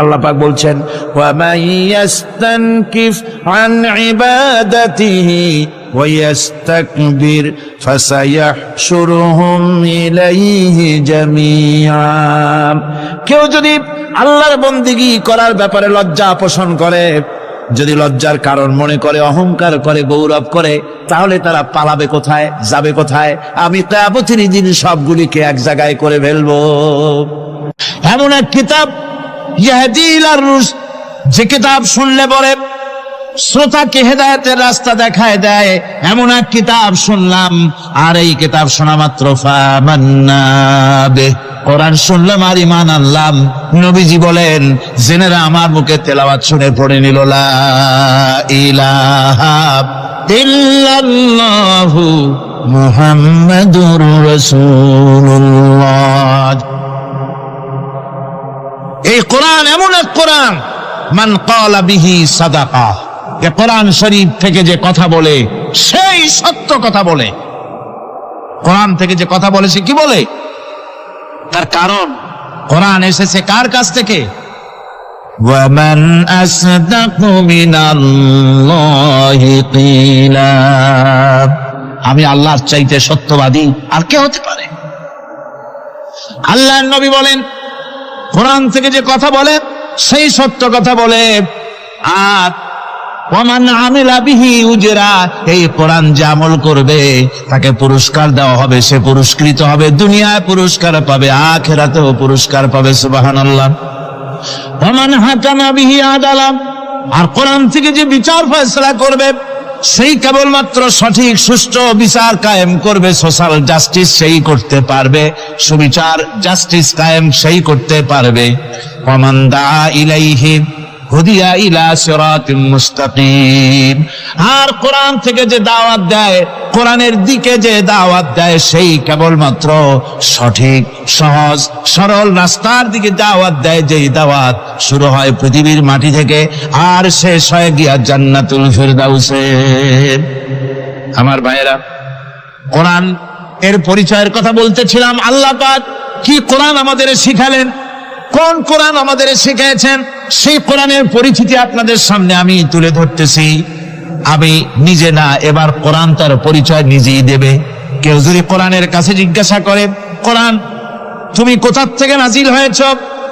আল্লাহ পাক বলছেন ওয়া মাইয়াস্তানকিফ আন ইবাদাতিহি ওয়া ইস্তাকবির ফাসায়াহশুরুহুম ইলাইহি জামিআ। কেউ যদি আল্লাহর বন্দেগী করার ব্যাপারে লজ্জা পোষণ করে, যদি লজ্জার কারণ মনে করে, অহংকার করে, গৌরব করে, তাহলে তারা পালাবে কোথায়, যাবে কোথায়? আমি কিয়ামতের দিন সবগুলিকে এক জায়গায় করে ফেলবো। এমন এক কিতাব ইয়াহদি ইলার রুশদ, যে কিতাব শুনলে পরে শ্রোতাকে হেদায়েতের রাস্তা দেখায় দেয়, এমন এক কিতাব শুনলাম। আর এই কিতাব শোনা মাত্র ফামান্না বিহি, কোরআন শুনলাম আর ঈমান আনলাম। নবীজি বলেন, জেনেরা আমার মুখে তেলাওয়াত শুনে পড়ে নিল লা ইলাহা ইল্লাল্লাহু মুহাম্মাদুর রাসূলুল্লাহ। এই কোরআন এমন এক কোরআন, মান ক্বালা বিহি সাদাকা, যে কোরআন শরীফ থেকে যে কথা বলে সেই সত্য কথা বলে। কোরআন থেকে যে কথা বলে সে কি বলে? তার কারণ কোরআন এসেছে কার কাছ থেকে? ওয়া মান আসদাকু মিনাল্লাহি কিলা, আমি আল্লাহর চাইতে সত্যবাদী আর কে হতে পারে? আল্লাহর নবী বলেন, কোরআন থেকে যে কথা বলে সেই সত্য কথা বলে। আর ওয়ামান আমিলা বিহি উজরা, এই কোরআন যে আমল করবে তাকে পুরস্কার দেওয়া হবে, সে পুরস্কৃত হবে, দুনিয়ায় পুরস্কার পাবে, আখিরাতেও পুরস্কার পাবে। সুবহানাল্লাহ। ওয়ামান হাকামা বিহি আদালা, আর কোরআন থেকে যে বিচার ফয়সালা করবে সেই কেবলমাত্র সঠিক সুষ্ঠু বিচার কায়েম করবে, সোশ্যাল জাস্টিস সেই করতে পারবে, সুবিচার জাস্টিস কায়েম সেই করতে পারবে। ওয়ামান দাআ ইলাইহি হুদিয়া ইলা সিরাতিম মুস্তাকিম, আর কোরআন থেকে যে দাওয়াত দেয়, কোরআনের দিকে যে দাওয়াত দেয় সেই কেবলমাত্র সঠিক সহজ সরল রাস্তার দিকে দাওয়াত দেয়, যেই দাওয়াত শুরু হয় পৃথিবীর মাটি থেকে আর শেষ হয় গিয়া জান্নাতুল ফিরদাউসে। আমার ভাইয়েরা, কোরআন এর পরিচয়ের কথা বলতেছিলাম। আল্লাহ পাক কি কোরআন আমাদের শিখালেন, কোন কোরআন আমাদের শিখিয়েছেন, সেই কোরআনের পরিচিতি আপনাদের সামনে আমি তুলে ধরতেছি। আমি নিজে না, এবার কোরআন তার পরিচয় নিজেই দেবে। কেউ যদি কোরআনের কাছে জিজ্ঞাসা করে, কোরআন তুমি কোথা থেকে নাজিল হয়েছ,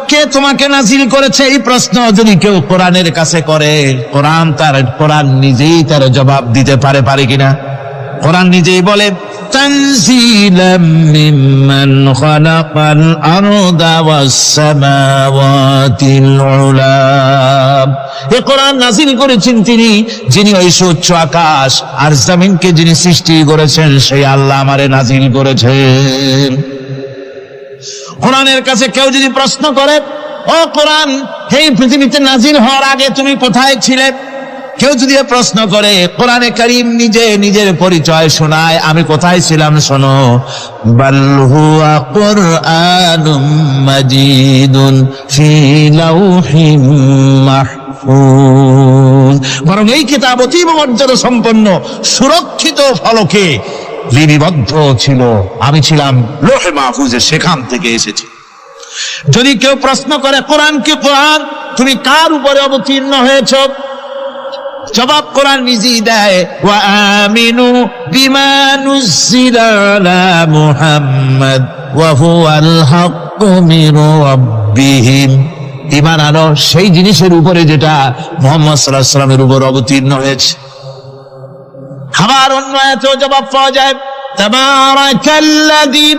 কে তোমাকে নাজিল করেছে, এই প্রশ্ন যদি কেউ কোরআনের কাছে করে, কোরআন নিজেই তার জবাব দিতে পারে কিনা? কোরআন নিজেই বলে, তানজিলাম মিম্মান খালাকাল আরদা ওয়াস সামাওয়াতিল উলা, এই কোরআন নাযিল করেছেন তিনি, যিনি ওই সুউচ্চ আকাশ আর জমিনকে যিনি সৃষ্টি করেছেন, সেই আল্লাহ আমারে নাযিল করেছেন। কোরআনের কাছে কেউ যদি প্রশ্ন করে, ও কোরআন, এই পৃথিবীতে নাযিল হওয়ার আগে তুমি কোথায় ছিলে? কেউ যদি প্রশ্ন করে, কোরআনে কারীম নিজের পরিচয় শোনায়, আমি কোথায় ছিলাম শোনো। বাল হুয়া কুরআনুম মাজিদুন ফি লাউহিম মাহফুজ, বরং এই কিতাব অতীব মর্যাদা সম্পন্ন সুরক্ষিত ফলকে লিপিবদ্ধ ছিল, আমি ছিলাম লৌহে মাহফুজে, সেখান থেকে এসেছি। যদি কেউ প্রশ্ন করে, কোরআন কি কোরআন, তুমি কার উপরে অবতীর্ণ হয়েছ? জবাব কোরআন নিজেই দেয়, ওয়া আমিনু বিমা নুযিলা আলা মুহাম্মাদ ওয়া হুয়াল হাক্কু মির রাব্বিহিম, ঈমান আনো সেই জিনিসের উপরে যেটা মুহাম্মদ সাল্লাল্লাহু আলাইহি ওয়াসাল্লামের উপর অবতীর্ণ হয়েছে। আবার অন্য আয়াতেও জবাব পাওয়া যায়, তাবারাকাল্লাযী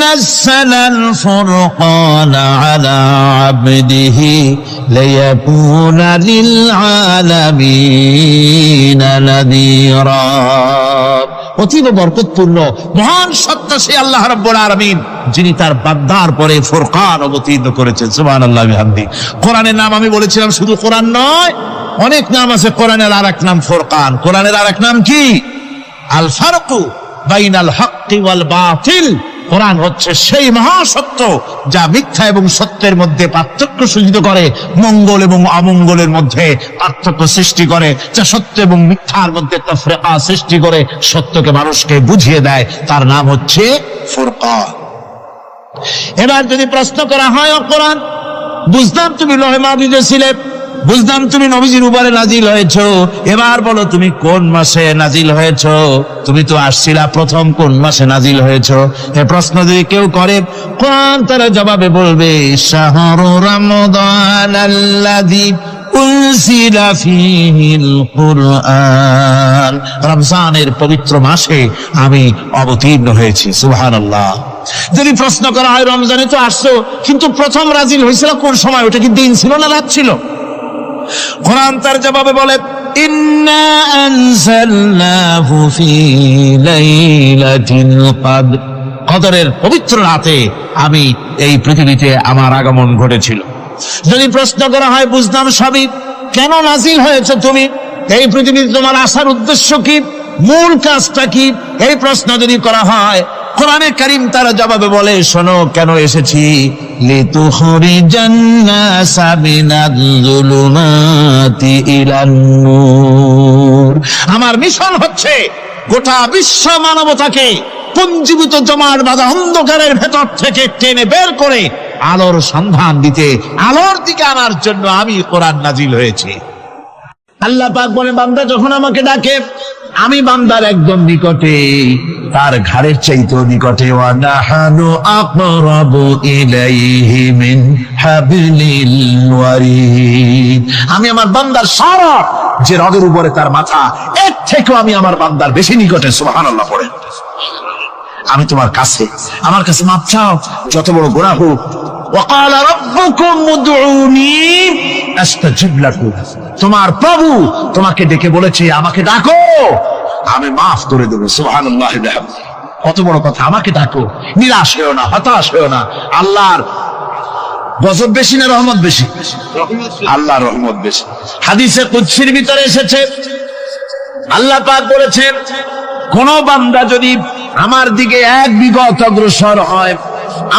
নাযালাল ফুরকানা আলা আবদিহি লিয়াকুনা লিল আলামিনা নাযীরা, অতীব বরকতপূর্ণ মহান সত্তা সেই আল্লাহ রাব্বুল আলামিন, যিনি তার বান্দার পরে ফুরকান অবতীর্ণ করেছেন। সুবহানাল্লাহি ওয়া বিহামদিহি। কোরআনের নাম আমি বলেছিলাম শুধু কোরআন নয়, অনেক নাম আছে। কোরআনের আরেক নাম ফুরকান, কোরআনের আরেক নাম কি? আল ফারকু বাইনাল হাক্কি ওয়াল বাতিল। কোরআন হচ্ছে সেই মহাসত্য যা মিথ্যা এবং সত্যের মধ্যে পার্থক্য সূচিত করে, মঙ্গল এবং অমঙ্গলের মধ্যে পার্থক্য সৃষ্টি করে, যা সত্য এবং মিথ্যার মধ্যে তাফরিকা সৃষ্টি করে, সত্যকে মানুষকে বুঝিয়ে দেয়, তার নাম হচ্ছে ফুরকান। এবার যদি প্রশ্ন করা হয়, ও কোরআন বুঝতাম তুমি লৌহে মাহফুজে ছিলে, বুঝলাম তুমি নবীজির উপরে নাজিল হয়েছো, এবার বলো তুমি কোন মাসে নাজিল হয়েছো? তুমি তো আসছিলা প্রথম কোন মাসে নাজিল হয়েছো? এ প্রশ্ন যদি কেউ করে, কোরআন তার জবাবে বলবে শাহরু রমাদান আল্লাযী উনজিলা ফীহিল কুরআন, রমজানের পবিত্র মাসে আমি অবতীর্ণ হয়েছি। সুবহানাল্লাহ। যদি প্রশ্ন করা হয় রমজানে তো আসছো, কিন্তু প্রথম নাজিল হয়েছিল কোন সময়? ওটা কি দিন ছিল না রাত ছিল? কোরআন তার জবাবে বলে ইন্না আনজালনাহু ফি লাইলাতিল কদর, কদরের পবিত্র রাতে আমি এই পৃথিবীতে আমার আগমন ঘটেছিল। যদি প্রশ্ন করা হয় বুঝলাম সবই, কেন নাজিল হয়েছে তুমি? এই পৃথিবীতে তোমার আসার উদ্দেশ্য কি, মূল কাজটা কি? এই প্রশ্ন যদি করা হয়, কোরআনে কারীম তার জবাবে বলে শোনো কেন এসেছি, লিতুখরিজান নাসা মিনাজ যুলুমাতি ইলান নূর। আমার মিশন হচ্ছে গোটা বিশ্ব মানবতাকে পুঞ্জীভূত জমাট বাঁধা অন্ধকারের ভেতর থেকে টেনে বের করে আলোর সন্ধান দিতে, আলোর দিকে আনার জন্য আমি কোরআন নাজিল হয়েছে। আল্লাহ পাক বলে বান্দা যখন আমাকে ডাকে, আমি বান্দার একদম নিকটে, তার ঘাড়ের চাইতেও নিকটে। ওয়া নাহানু আকরাবু ইলাইহি মিন হাবলিল ওয়ারিদ, আমি আমার বান্দার সারা যে রগের উপরে তার মাথা, এর থেকেও আমি আমার বান্দার বেশি নিকটে। সুবহানাল্লাহ পড়ে। আমি তোমার কাছে, আমার কাছে মাপ চাও, যত বড় গুনাহ হোক। ওয়াকালা রাব্বুকুম উদউনি আস্তাজিব লাকুম, তোমার প্রভু তোমাকে ডেকে বলেছে আমাকে ডাকো, আমি মাফ করে দেবো। সুবহানাল্লাহ। কত বড় কথা, আমাকে ডাকো, নিরাশ হয়েও না, হতাশ হয়েও না। আল্লাহর গজব বেশি না রহমত বেশি? আল্লাহর রহমত বেশি। হাদিসে কুদসির ভিতরে এসেছে, আল্লাহ পাক বলেছেন কোন বান্দা যদি আমার দিকে এক বিগত অগ্রসর হয়,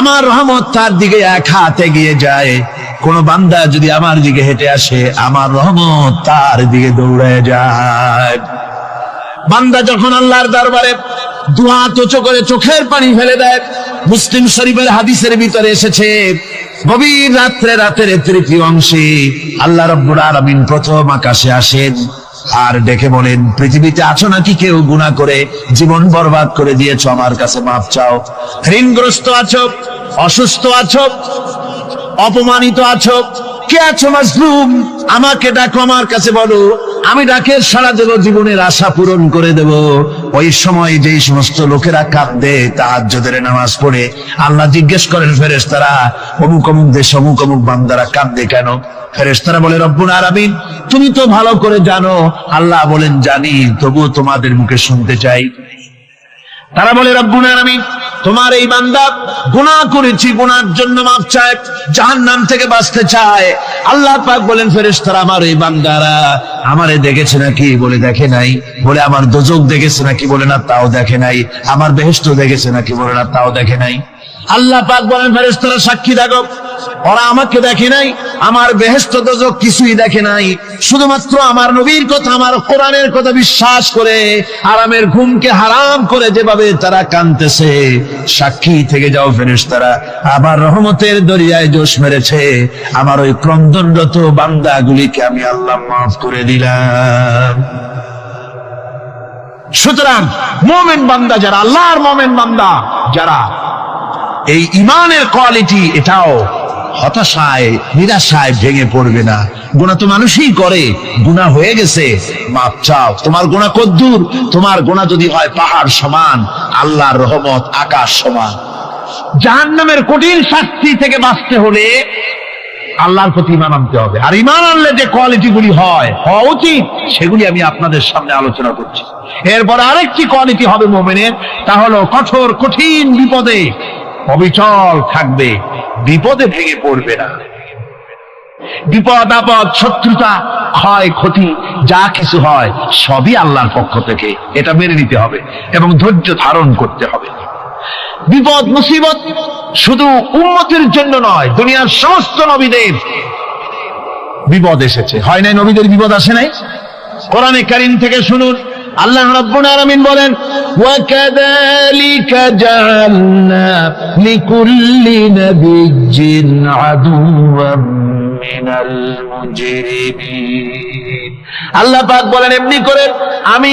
আমার রহমত তার দিকে এক হাত এগিয়ে যায়। কোন বান্দা যদি আমার দিকে হেঁটে আসে, আমার রহমত তার দিকে দৌড়ে যায়। বান্দা যখন আল্লাহর দরবারে দুহাত উঁচু করে চোখের পানি ফেলে দেয়, মুসলিম শরীফের হাদিসের ভিতরে এসেছে গভীর রাত্রে, রাতের তৃতীয় অংশে আল্লাহ রাব্বুল আলামিন প্রথম আকাশে আসেন আর ডেকে বলেন, পৃথিবীতে আছো নাকি কেউ গুনাহ করে জীবন বরবাদ করে দিয়েছো, আমার কাছে মাপ চাও। ঋণগ্রস্ত আছো, অসুস্থ আছো, অপমানিত আছো, কে আছো মাজলুম, আমাকে ডাকো, আমার কাছে বলো, আমি ডাকে সাড়া দেব, জীবনের আশা পূরণ করে দেব। ওই সময় যেই সমস্ত লোকেরা কাঁদে তাহাজ্জুদের নামাজ পড়ে, আল্লাহ জিজ্ঞেস করেন ফেরেশতারা, অমুক অমুক দেশ অমুক অমুক বান্দারা কাঁদে কেন? ফেরেশতারা বলে রব্বুল আলামিন তুমি তো ভালো করে জানো। আল্লাহ বলেন জানি, তবুও তোমাদের মুখে শুনতে চাই। তারা বলে রব্বুল আলামিন তোমার এই বান্দা গুনাহ করেছি, গুনার জন্য মাফ চায়, জাহান্নাম থেকে বাঁচতে চায়। আল্লাহ পাক বলেন ফেরেশতারা আমার এই বান্দারা আমারে দেখেছে নাকি? বলে দেখে নাই। বলে আমার দোজখ দেখেছে নাকি? বলে না, তাও দেখে নাই। আমার বেহেশত দেখেছে নাকি? বলে না, তাও দেখে নাই। আল্লাহ পাক বলেন ফেরেশতারা সাক্ষী থাকো, ওরা আমাকে দেখে নাই, আমার বেহেশত দোজখ কিছুই দেখে নাই, শুধুমাত্র আমার নবীর কথা, আমার কোরআনের কথা বিশ্বাস করে আরামের ঘুমকে হারাম করে যেভাবে তারা কাঁদতেছে, সাক্ষী থেকে যাও ফেরেশতারা, আমার রহমতের দরিয়ায় জোশ মেরেছে, আমার ওই ক্রন্দনরত বান্দাগুলিকে আমি আল্লাহ মাফ করে দিলাম। সুতরাং মুমিন বান্দা যারা, আল্লাহর মুমিন বান্দা যারা, এই ইমানের কোয়ালিটি, এটাও হতাশায় নিরাশায় ভেঙে পড়বে না। গুনাহ তো মানুষই করে, গুনাহ হয়ে গেছে, মাপ চাও। তোমার গুনাহ কদ্দুর? তোমার গুনাহ যদি হয় পাহাড় সমান, আল্লাহর রহমত আকাশ সমান। জাহান্নামের কঠিন শাস্তি থেকে বাঁচতে হলে আল্লাহর প্রতি ঈমান আনতে হবে। আর ঈমান আনলে যে কোয়ালিটি গুলি হওয়া উচিত, সেগুলি আমি আপনাদের সামনে আলোচনা করছি। এরপর আরেকটি কোয়ালিটি হবে মুমিনের, তা হলো কঠোর কঠিন বিপদে অবিচল থাকবে, বিপদে ভেঙে পড়বে না। বিপদ আপদ, শত্রুতা, ক্ষয় ক্ষতি যা কিছু হয় সবই আল্লাহর পক্ষ থেকে, এটা মেনে নিতে হবে এবং ধৈর্য ধারণ করতে হবে। বিপদ মুসিবত শুধু উম্মতের জন্য নয়, দুনিয়ার সমস্ত নবীদের বিপদ এসেছে, হয় নাই? নবীদের বিপদ আসে নাই? কোরআনে কারীম থেকে শুনুন, আল্লাহ রাব্বুল আলামিন বলেন, ওয়াকাযালিকা জাআলনা লিকুল্লি নাবিয়্যিন আদুওয়াম মিনাল মুজরিমিন। আল্লাহ পাক বলেন, এমনি করে আমি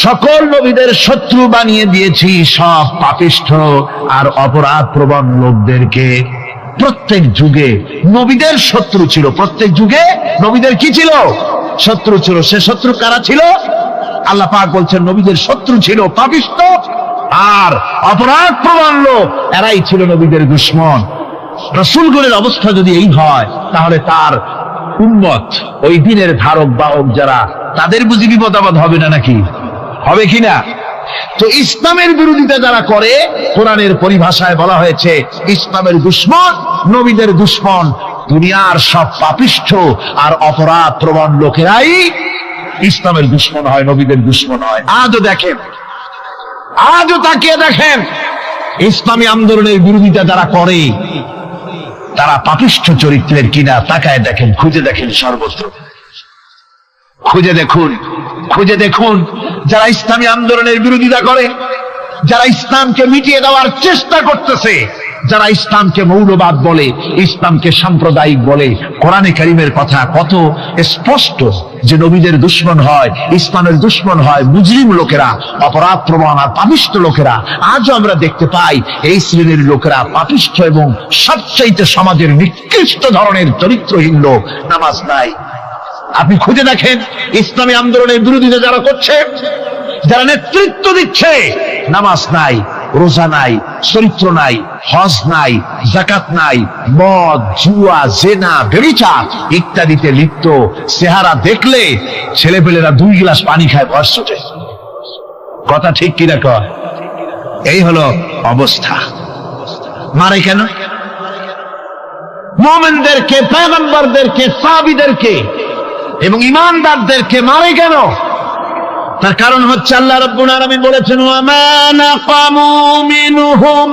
সকল নবীদের শত্রু বানিয়ে দিয়েছি সব পাপিষ্ঠ আর অপরাধ প্রবণ লোকদেরকে। প্রত্যেক যুগে নবীদের শত্রু ছিল, প্রত্যেক যুগে নবীদের কি ছিল? শত্রু ছিল। সে শত্রু কারা ছিল? আল্লাহ পাক বলছেন নবীদের শত্রু ছিল পাপিষ্ঠ আর অপরাধ প্রবণ লোক, এরাই ছিল নবীদের দুশমন। রাসূলগণের অবস্থা যদি এই হয়, তাহলে তার উম্মত, ওই দিনের ধারক বাহক যারা, তাদের বুঝি বিপদ আপদ হবে না? নাকি হবে কিনা? তো ইসলামের বিরোধিতা যারা করে, কোরআনের পরিভাষায় বলা হয়েছে ইসলামের দুশমন, নবীদের দুশমন। দুনিয়ার সব পাপিষ্ঠ আর অপরাধ প্রবণ লোকেরাই ইসলামের দুশমন হয়, নবীদের দুশমন হয়। আজও দেখেন, আজও তাকিয়ে দেখেন, ইসলামী আন্দোলনের বিরোধিতা যারা করে তারা পাপিষ্ঠ চরিত্রের কিনা তাকায় দেখেন, খুঁজে দেখেন, সর্বত্র খুঁজে দেখুন, খুঁজে দেখুন। যারা ইসলামী আন্দোলনের বিরোধিতা করে, যারা ইসলামকে মিটিয়ে দেওয়ার চেষ্টা করতেছে, যারা ইসলামকে মৌলবাদ বলে, ইসলামকে সাম্প্রদায়িক বলে, কোরআনে কারীমের কথা কত স্পষ্ট যে নবীদের দুশমন হয়, ইসলামের দুশমন হয় মুজরিম লোকেরা, অপরাধ প্রবণ আর পাপিষ্ঠ লোকেরা। আজও আমরা দেখতে পাই এই শ্রেণীর লোকেরা পাপিষ্ঠ এবং সবচাইতে সমাজের নিকৃষ্ট ধরনের চরিত্রহীন লোক। নামাজ নাই। আপনি খুঁজে দেখেন ইসলামী আন্দোলনের বিরোধিতা যারা করছে, যারা নেতৃত্ব দিচ্ছে, নামাজ নাই, রোজা নাই, চরিত্র নাই, হজ নাই, যাকাত নাই, মদ, জুয়া, জেনা, ব্যভিচার ইত্যাদিতে লিপ্ত। চেহারা দেখলে ছেলেপেলেরা 2 গ্লাস পানি খায়, বয়স ছোটে। কথা ঠিক কিনা কয়? এই হলো অবস্থা। মারে কেন? মুমিনদেরকে, পয়গম্বরদেরকে, সাহাবীদেরকে এবং ঈমানদারদেরকে মারে কেন? তার কারণ হচ্ছে আল্লাহ রাব্বুল আলামিন বলেছেন, ওয়া মা নাকামু মিনহুম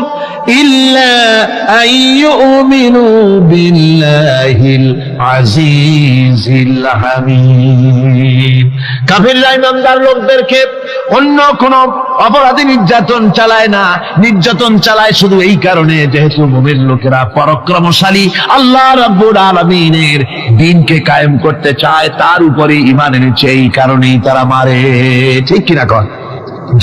ইল্লা আইয়ুমিনু বিল্লাহিল আজিজিল হামিদ। কাফিররা ঈমানদার লোকদেরকে অন্য কোন অপরাধী নির্যাতন চালায় না, নির্যাতন চালায় শুধু এই কারণে যেহেতু মুমিন লোকেরা পরাক্রমশালী, আল্লাহ রাব্বুল আলামিনের দ্বীনকে কায়েম করতে চায়, তার উপরে ঈমান এনেছে, এই কারণেই তারা মারে। ঠিক কিনা কন?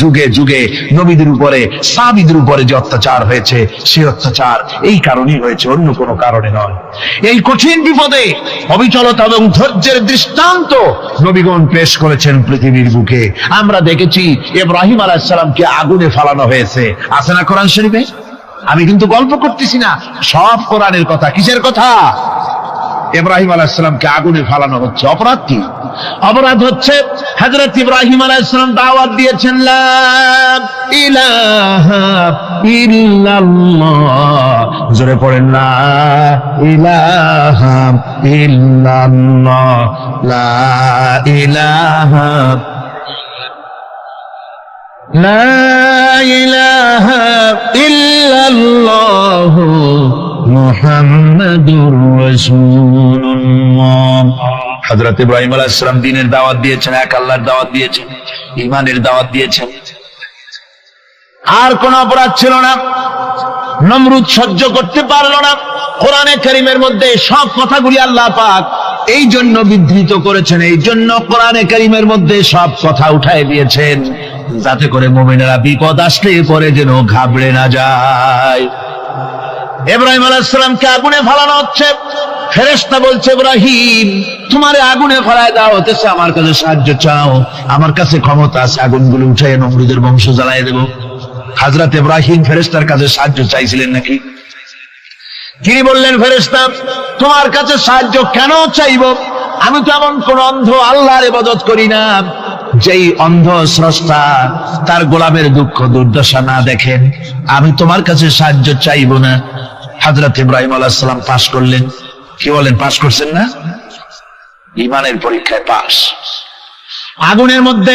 যুগে যুগে নবীদের উপরে, সাহাবীদের উপরে যে অত্যাচার হয়েছে, সেই অত্যাচার এই কারণেই হয়েছে, অন্য কোনো কারণে নয়। এই কঠিন বিপদে অবিচলতা এবং ধৈর্যের দৃষ্টান্ত নবীগণ পেশ করেছেন পৃথিবীর বুকে। আমরা দেখেছি ইব্রাহিম আলাইহিস সালামকে আগুনে ফালানো হয়েছে, আছে না কোরআন শরীফে? আমি কিন্তু গল্প করতেছি না, সব কোরআনের কথা। কিসের কথা? ইব্রাহিম আলাইহিস সালামকে আগুনে ফালানো হচ্ছে। অপরাধ কি? অপরাধ হচ্ছে হযরত ইব্রাহিম আলাইহিস সালাম দাওয়াত দিয়েছেন, লা ইলাহা ইল্লাল্লাহ। জোরে পড়েন, লা ইলাহা ইল্লাল্লাহ, লা ইলাহা, লা ইলাহা ইল্লাল্লাহ মুহাম্মাদুর রাসূলুল্লাহ। হযরত ইব্রাহিম আলাইহিস সালাম দ্বীনের দাওয়াত দিয়েছেন, এক আল্লাহর দাওয়াত দিয়েছেন, ঈমানের দাওয়াত দিয়েছেন। আর কোন অপরাধ ছিল না। নমরুদ সহ্য করতে পারলো না। কোরআনে কারীমের মধ্যে সব কথাগুলি আল্লাহ পাক এই জন্য বিধৃত করেছেন, এই জন্য কোরআনে কারীমের মধ্যে সব কথা উঠায় দিয়েছেন, যাতে করে মুমিনেরা বিপদ আসলে পরে যেন ঘাবড়ে না যায়। ইব্রাহিম আলাইহিস সালামকে আগুনে ফালানো হচ্ছে। ফেরেশতা বলছে, ইব্রাহিম তোমারে আগুনে ফেলায় দেওয়া হতেছে, আমার কাছে সাহায্য চাও, আমার কাছে ক্ষমতা আছে, আগুনগুলো উঠায় নমরুদের বংশ জ্বালায় দেব। হযরত ইব্রাহিম ফেরেশতার কাছে সাহায্য চাইছিলেন নাকি? তিনি বললেন, ফেরেশতা তোমার কাছে সাহায্য কেন চাইব? আমি তো এমন কোন অন্ধ আল্লাহর ইবাদত করি না যেই অন্ধ স্রষ্টা তার গোলামের দুঃখ দুর্দশা না দেখেন। আমি তোমার কাছে সাহায্য চাইব না। হযরত ইব্রাহিম আলাইহিস সালাম পাস করলেন। কি বলেন, পাস করছেন না? ঈমানের পরীক্ষায় পাস। আগুনের মধ্যে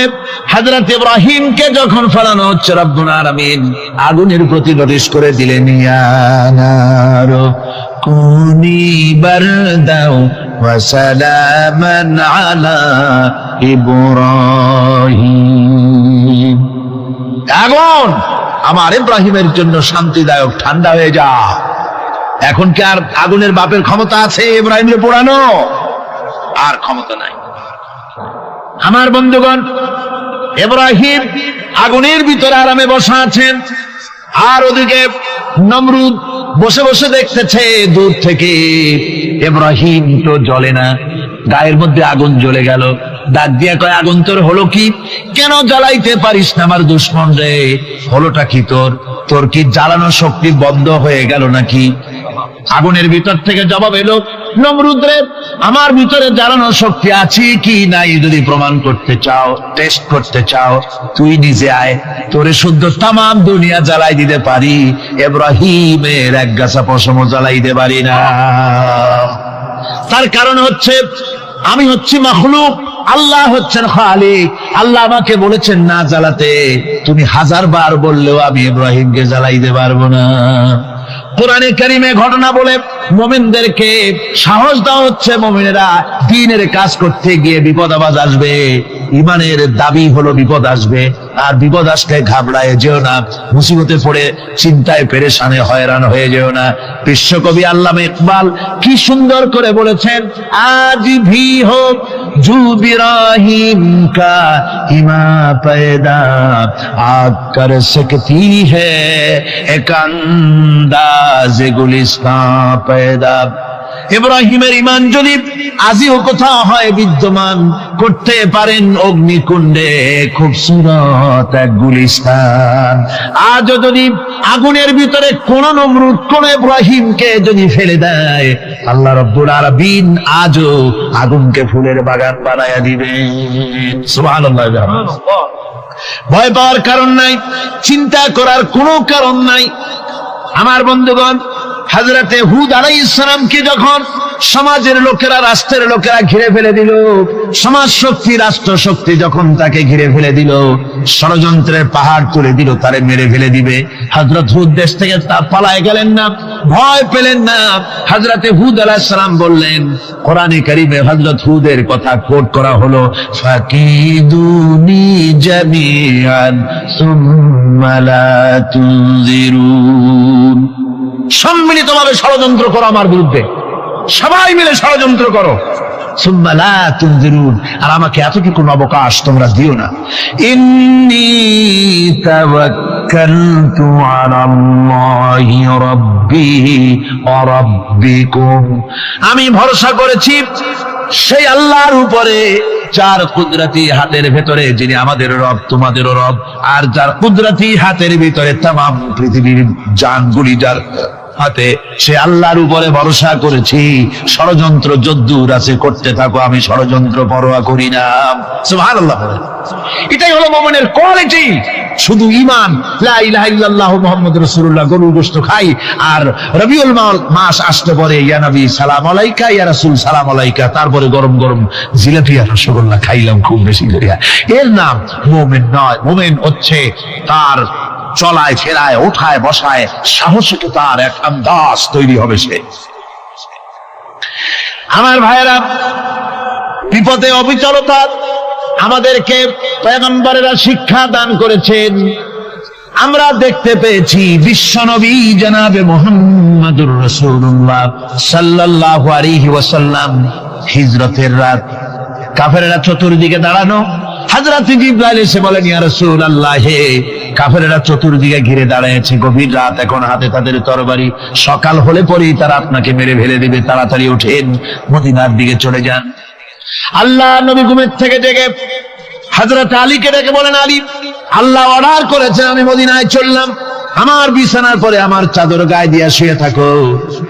হযরত ইব্রাহিমকে যখন ফেলানো হচ্ছে, রব্বুল আলামিন আগুনের প্রতি নোটিশ করে দিলেন, ইয়া নারু কুনি বারদাও ওয়া সালামান আলা ইব্রাহিম। আগুন আমার ইব্রাহিমের জন্য শান্তিদায়ক, ঠান্ডা হয়ে যা। এখন কি আর আগুনের বাপের ক্ষমতা আছে ইব্রাহিমকে পোড়ানো? আর ক্ষমতা নাই। আমার বন্ধুগণ, ইব্রাহিম আগুনের ভিতরে আরামে বসা আছেন, আর ওদিকে নমরুদ বসে বসে দেখতেছে দূর থেকে ইব্রাহিম তো জ্বলে না, গায়ের মধ্যে আগুন জ্বলে গেল। ডাক দিয়া কয়, আগুন তোর হলো কি? কেন জ্বালাইতে পারিস না আমার দুশ্মন রে? হলোটা কি তোর? তোর কি জ্বালানো শক্তি বন্ধ হয়ে গেল নাকি? আগুনের ভিতর থেকে জবাব এলো, নমরুদ রে, আমার ভিতরে জ্বালানো শক্তি আছে কি নাই যদি প্রমাণ করতে চাও, টেস্ট করতে চাও, তুই নিজে আয়, তোরে শুদ্ধ তামাম দুনিয়া জ্বালাই দিতে পারি, ইব্রাহিমের এক গাছা পশমও জ্বালাই দিতে পারি না। তার কারণ হচ্ছে আমি হচ্ছি মাখলুক, আল্লাহ হচ্ছেন খালিক। আল্লাহ আমাকে বলেছেন না জ্বালাতে, তুমি 1000 বার বললেও আমি ইব্রাহিমকে জ্বালাইতে পারবো না। কোরআনে কারিমে ঘটনা বলে মুমিনদেরকে সাহস দেওয়া হচ্ছে, মুমিনেরা দ্বীনের কাজ করতে গিয়ে বিপদ আবাজ আসবে, ইমানের দাবি হলো বিপদ আসবে, আর বিপদ আসলে ঘাবড়ায় যেও না, মুসিবতে পড়ে চিন্তায় পেরেশানে হয়রান হয়ে যেও না। বিশ্বকবি আল্লামা ইকবাল কি সুন্দর করে বলেছেন, আজ ভি হোক জু ইব্রাহিম কা ইমা पैदा आग कर सकती है एक अंदाज गुलिस्तां पैदा। ইব্রাহিমের ইমান যদি আজিও কোথাও হয় বিদ্যমান, করতে পারেন অগ্নিকুণ্ডে খুবসুরত এক গুলিস্তান। আজও যদি আগুনের ভিতরে কোন নমরুদ কোন ইব্রাহিমকে যদি ফেলে দেয়, আল্লাহ রাব্বুল আলামিন আজও আগুনকে ফুলের বাগান বানায়া দিবেন। সুবহানাল্লাহ। ভয় পাওয়ার কারণ নাই, চিন্তা করার কোনো কারণ নাই। আমার বন্ধুগণ, হযরতে হুদ আলাইহিস সালামকে যখন সমাজের লোকেরা, রাষ্ট্রের লোকেরা ঘিরে ফেলে দিল, সমাজ শক্তি, রাষ্ট্র শক্তি যখন তাকে ঘিরে ফেলে দিল, ষড়যন্ত্রের পাহাড় তুলে দিল, তারে মেরে ফেলে দিবে, হযরত হুদ দেশ থেকে তা পালায় গেলেন না, ভয় পেলেন না। হযরতে হুদ আলাইহিস সালাম বললেন, কোরআনে কারিমে হযরত হুদের কথা কোট করা হলো, ফাকিদুনি জামিআন সুম্মা লা তুনজিরুন। সম্মিলিতভাবে ষড়যন্ত্র করো আমার বিরুদ্ধে, সবাই মিলে ষড়যন্ত্র করো, সুম্মা লা তুনজিরুন, আর আমাকে এতটুকু অবকাশ তোমরা দিও না। ইন্নী তাওয়াক্কালতু আলাল্লাহি রাব্বি ওয়া রাব্বিকুম, আমি ভরসা করেছি সেই আল্লাহর উপরে যার কুদরতি হাতের ভেতরে, যিনি আমাদের রব তোমাদেরও রব, আর যার কুদরতি হাতের ভিতরে তামাম পৃথিবীর জানগুলি যার হাতে, সে আল্লাহর উপরে ভরসা করেছি। ষড়যন্ত্র যদ্দূর আছে করতে থাকো, আমি ষড়যন্ত্র পরোয়া করি না। সুবহানাল্লাহ। এটাই হলো মুমিনের কোয়ালিটি। শুধু ঈমান, লা ইলাহা ইল্লাল্লাহু মুহাম্মাদুর রাসূলুল্লাহ, গরুর গোশত খাই, আর রবিউল মাস আসতে পরে ইয়া নবী সালাম আলাইকা, ইয়া রাসূল সালাম আলাইকা, তারপরে গরম গরম জিলাপি আর রসগোল্লা খাইলাম খুব বেশি করিয়া, এর নাম মুমিন নয়। মুমিন হচ্ছে তার চলায় ফেরায়, ওঠায় বসায় সাহসিকতার এক আন্দাজ তৈরি হবে সে। আমার ভাইয়েরা, বিপদে অবিচলতা আমাদেরকে পয়গম্বরেরা শিক্ষা দান করেছেন। আমরা দেখতে পেয়েছি বিশ্বনবী জনাবে মুহাম্মদুর রাসূলুল্লাহ সাল্লাল্লাহু আলাইহি ওয়াসাল্লাম হিজরতের রাত, কাফেরেরা চতুর্দিকে দাঁড়ানো, হযরত জিবরাইল এসে বলেন, ইয়া রাসূলুল্লাহ, হে কাফেরেরা চতুর্দিকে ঘিরে দাঁড়িয়েছে, গভীর রাত, এখন হাতে তাদের তরবারি, সকাল হলে পরেই তারা আপনাকে মেরে ফেলে দেবে, তাড়াতাড়ি ওঠেন, মদিনার দিকে চলে যান। আল্লাহ নবী ঘুমের থেকে জেগে হযরত আলীকে ডেকে বলেন, আলী, আল্লাহ অর্ডার করেছেন আমি মদিনায় চললাম, আমার বিছানার পরে আমার চাদর গায়ে দিয়ে শুয়ে থাকো।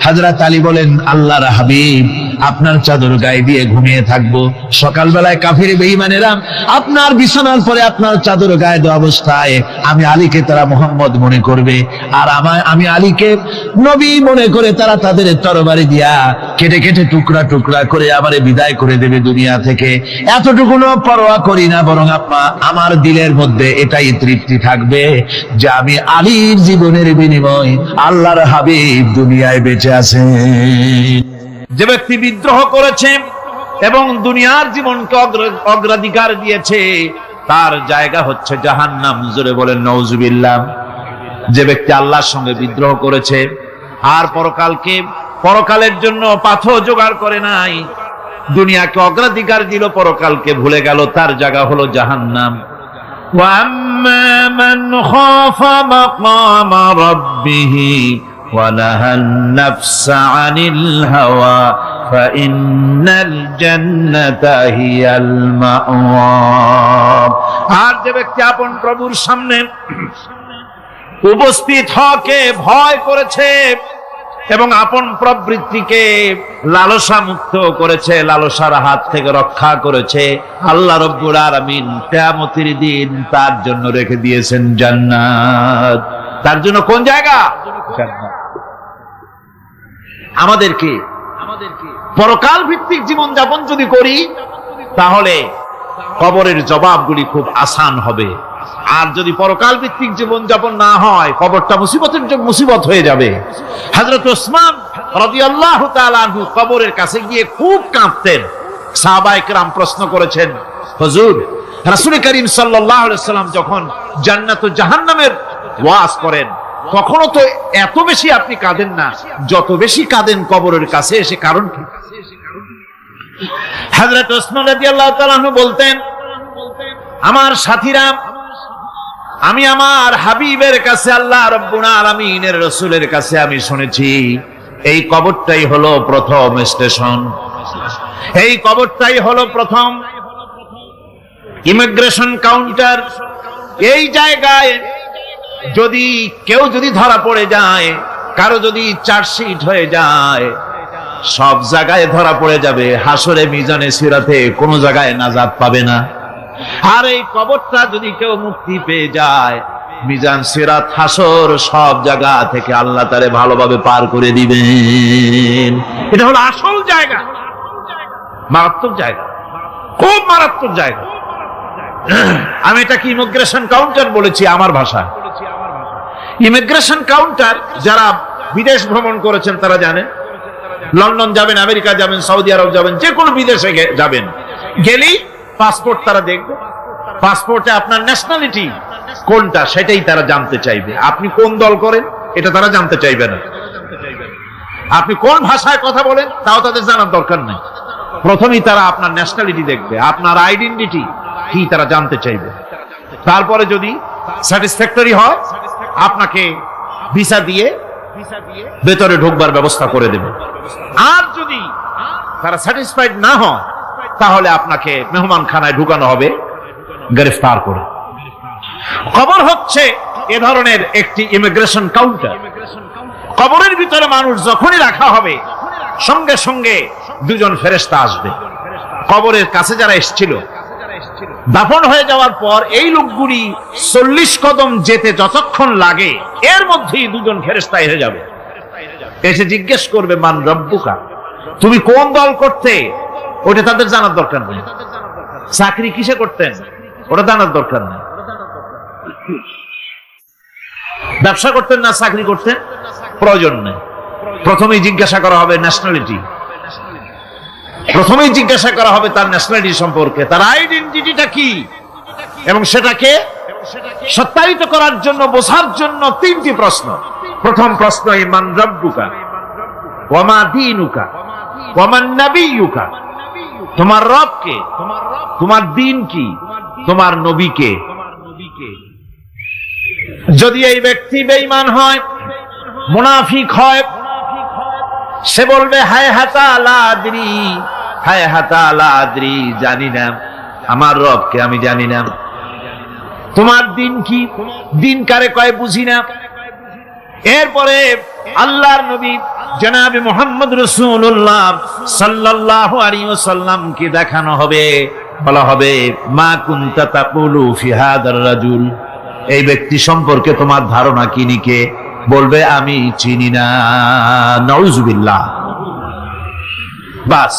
হযরত আলী বলেন, আল্লাহর হাবিব, আপনার চাদর গায়ে দিয়ে ঘুমিয়ে থাকবো, সকালবেলায় কাফির বেঈমানেরা আপনার বিছানার পরে আপনার চাদর গায়ে দেওয়া অবস্থায় আমি আলীকে তারা মুহাম্মদ মনে করবে, আর আমি আলীকে নবী মনে করে তারা তাদের তরবারি দিয়া কেটে কেটে টুকরা টুকরা করে আমারে বিদায় করে দেবে দুনিয়া থেকে। এতটুকুনো পরোয়া করি না, বরং আমার দিলের মধ্যে এটাই তৃপ্তি থাকবে যে আমি আলীর জীবনের বিনিময় আল্লাহর হাবিব দুনিয়ায় বেঁচে আছেন। যে ব্যক্তি বিদ্রোহ করেছে এবং দুনিয়ার জীবনকে অগ্রাধিকার দিয়েছে তার জায়গা হচ্ছে জাহান্নাম। জোরে বলেন নাউজুবিল্লাহ। যে ব্যক্তি আল্লাহর সঙ্গে বিদ্রোহ করেছে আর পরকালের জন্য পাথর জোগাড় করে নাই, দুনিয়াকে অগ্রাধিকার দিল, পরকালকে ভুলে গেল, তার জায়গা হলো জাহান্নাম। وَأَمَّا مَنْ خَافَ مَقَامَ رَبِّهِ وَنَهَى النَّفْسَ عَنِ الْهَوَى فَإِنَّ الْجَنَّةَ هِيَ الْمَأْوَى। আর যে ব্যক্তি আপন প্রভুর সামনে উপস্থিত হকে ভয় করেছে এবং আপন প্রবৃত্তিকে লালসা মুক্ত করেছে, লালসার হাত থেকে রক্ষা করেছে, আল্লাহ রাব্বুল আলামিন কিয়ামতের দিন তার জন্য রেখে দিয়েছেন জান্নাত। তার জন্য কোন জায়গা? জান্নাত। আমাদেরকে পরকাল ভিত্তিক জীবন যাপন যদি করি তাহলে কবরের জবাবগুলি খুব আসান হবে। আর যদি পরকাল ভিত্তিক জীবন যাপন না হয় কবরটা মুসিবত হয়ে যাবে। হযরত ওসমান রাদিয়াল্লাহু তাআলা আনহু কবরের কাছে গিয়ে খুব কাঁদতেন। সাহাবায়ে কেরাম প্রশ্ন করেছেন, হুজুর, রাসূল করিম সাল্লাল্লাহু আলাইহি ওয়াসাল্লাম যখন জান্নাত ও জাহান্নামের ওয়াজ করেন কখনো তো এত বেশি আপনি কাঁদেন না, যত বেশি কাঁদেন কবরের কাছে এসে, কারণ কি? হযরত ওসমান রাদিয়াল্লাহু তাআলা আনহু বলতেন, আমার সাথীরা, আমি আমার হাবিবের কাছে, আল্লাহ রাব্বুল আলামিনের রাসূলের কাছে আমি শুনেছি এই কবরটাই হলো প্রথম স্টেশন, এই কবরটাই হলো প্রথম ইমিগ্রেশন কাউন্টার। এই জায়গায় যদি কেউ ধরা পড়ে যায়, কারো যদি চার্জশিট হয়ে যায়, সব জায়গায় ধরা পড়ে যাবে, হাসরে মিজানে সিরাতে কোনো জায়গায় নাজাত পাবে না। আর এই কবরটা যদি কেউ মুক্তি পেয়ে যায়, মিজান সিরাত হাসর সব জায়গা থেকে আল্লাহ তারে ভালোভাবে পার করে দিবেন। এটা হলো আসল জায়গা, মারাত্মক জায়গা, খুব মারাত্মক জায়গা। আমি এটাকে ইমিগ্রেশন কাউন্টার বলেছি আমার ভাষায়। ইমিগ্রেশন কাউন্টার যারা বিদেশ ভ্রমণ করেছেন তারা জানেন। লন্ডন যাবেন, আমেরিকা যাবেন, সৌদি আরব যাবেন, যে কোনো বিদেশে যাবেন, গেলেই পাসপোর্ট তারা দেখবে। পাসপোর্টে আপনার ন্যাশনালিটি কোনটা সেটাই তারা জানতে চাইবে। আপনি কোন দল করেন এটা তারা জানতে চাইবে না। আপনি কোন ভাষায় কথা বলেন তাও তাদের জানার দরকার নেই। প্রথমেই তারা আপনার ন্যাশনালিটি দেখবে, আপনার আইডেন্টিটি কি তারা জানতে চাইবে। তারপরে যদি স্যাটিসফ্যাক্টরি হয় আপনাকে ভিসা দিয়ে ভেতরে ঢোকবার ব্যবস্থা করে দেবে। আর যদি তারা স্যাটিসফাইড না হয় তাহলে আপনাকে মেহমানখানায় ঢুকানো হবে গ্রেফতার করে। কবর হচ্ছে এ ধরনের একটি ইমিগ্রেশন কাউন্টার। কবরের ভিতরে মানুষ যখনই রাখা হবে সঙ্গে সঙ্গে দুজন ফেরেশতা আসবে। কবরের কাছে যারা এসেছিল দাফন হয়ে যাওয়ার পর এই লোকগুলি 40 কদম যেতে যতক্ষণ লাগে এর মধ্যেই দুজন ফেরেশতা এসে যাবে। এসে জিজ্ঞেস করবে, মান রব্বুকা, তুমি কোন দল করতে, ওটা তাদের জানার দরকার নেই। চাকরি কিসে করতেন ওটা জানার দরকার নেই। ব্যবসা করতেন না চাকরি করতেন প্রয়োজন নেই। প্রথমেই জিজ্ঞাসা করা হবে ন্যাশনালিটি, প্রথমেই জিজ্ঞাসা করা হবে তার ন্যাশনালিটি সম্পর্কে, তার আইডেন্টিটিটা কি, এবং সেটাকে সত্যায়িত করার জন্য, বোঝার জন্য 3টি প্রশ্ন। প্রথম প্রশ্ন, মান রব্বুকা ওয়া মা দীনুকা ওয়া মান নাবিয়্যুকা, তোমার রব কে, তোমার দ্বীন কি, তোমার নবী কে। যদি এই ব্যক্তি বেঈমান হয়, মুনাফিক হয়, সে বলবে হায় হাতা লা আদরি, হায় হাতা লা আদরি, জানি না আমার রবকে, আমি জানি না। তোমার দিন কি, দিন কারে কয় বুঝি না। এরপরে আল্লাহর নবী জনাবে মুহাম্মদ রাসূলুল্লাহ সাল্লাল্লাহু আলাইহি ওয়াসাল্লাম কে দেখানো হবে, বলা হবে মা কুনতা তাকুলু ফি হাদার রাজুল, এই ব্যক্তি সম্পর্কে তোমার ধারণা কি নিকে, বলবে আমি চিনি না। নাউজুবিল্লাহ। বাস,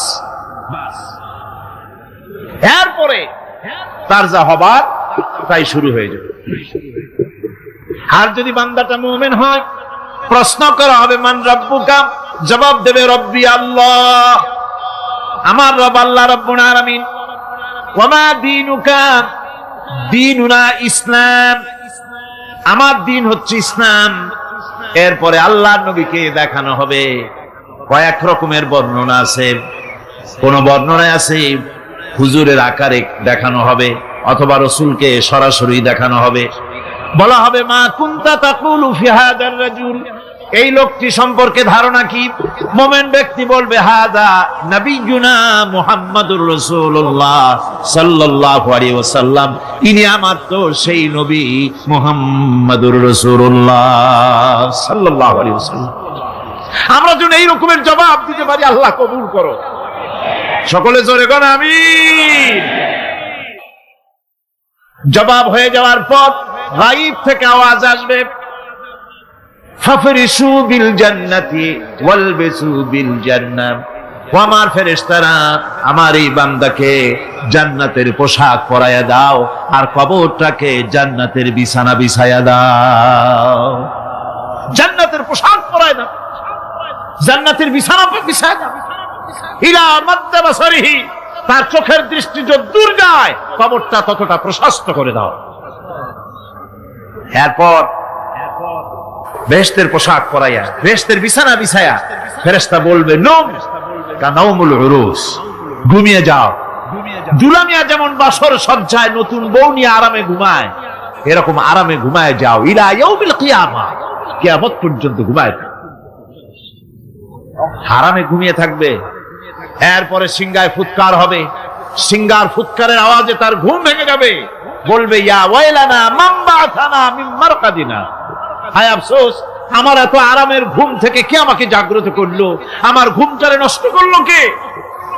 এরপরে তার যা হবার তাই শুরু হয়ে যাবে। আর যদি বান্দাটা মুমিন হয় প্রশ্ন করা হবে মান রাব্বুকা, জবাব দেবে রব্বি আল্লাহ, আমার রব আল্লাহ রাব্বুল আলামিন। ওয়া মা দীনুকা, দীনুনা ইসলাম, আমার দিন হচ্ছে ইসলাম। এরপরে আল্লাহর নবীকে দেখানো হবে। কয়েক রকমের বর্ণনা আছে, কোন বর্ণনায় আছে হুজুরের আকারে দেখানো হবে, অথবা রাসূলকে সরাসরি দেখানো হবে। বলা হবে মা কুনতা তাকুলু ফি হাদার রাজুল, এই লোকটি সম্পর্কে ধারণা কি? মুমিন ব্যক্তি বলবে হাদা নবিয়ুনা মুহাম্মাদুর রাসূলুল্লাহ সাল্লাল্লাহু আলাইহি ওয়াসাল্লাম, ইনি আমার তো সেই নবী মুহাম্মাদুর রাসূলুল্লাহ সাল্লাল্লাহু আলাইহি ওয়াসাল্লাম। আমরা যদি এই রকমের জবাব দিতে পারি, আল্লাহ কবুল করো। সকলে জোরে বলেন আমিন। জবাব হয়ে যাওয়ার পর গায়ব থেকে আওয়াজ আসবে, ফাফরিশু বিল জান্নাতি ওয়ালবিসু বিল জান্নাহ, ও আমার ফেরেশতারা, আমার এই বান্দাকে জান্নাতের পোশাক পরাইয়া দাও, আর কবরটাকে জান্নাতের বিছানা বিছাইয়া দাও। জান্নাতের পোশাক পরাইয়া দাও, জান্নাতের বিছানা বিছাইয়া দাও। ইলা মাদ্দা বাসারিহি, তার চোখের দৃষ্টি যত দূর যায় কবরটা ততটা প্রশস্ত করে দাও। এরপর বেহেশতের পোশাক পরাইয়া, বেহেশতের বিছানা বিছায়া ফেরেশতা বলবে নম কানাউমুল উরুস, ঘুমিয়ে যাও। দুলামিয়া যেমন বাসর সজ্জায় নতুন বউ নিয়ে আরামে ঘুমায়, এরকম আরামে ঘুমায় যাও। ইলা ইয়াউমিল কিয়ামা, কিয়ামত পর্যন্ত ঘুমায় থাকো, আরামে ঘুমিয়ে থাকবে। এরপরে সিংহায় ফুৎকার হবে, সিংহার ফুৎকারের আওয়াজে তার ঘুম ভেঙে যাবে। বলবে ইয়া ওয়াইলানা মান বা'থানা মিন মারকাদিনা, হায় আফসোস, আমার এত আরামের ঘুম থেকে কে আমাকে জাগ্রত করলো, আমার ঘুমটারে নষ্ট করলো কে?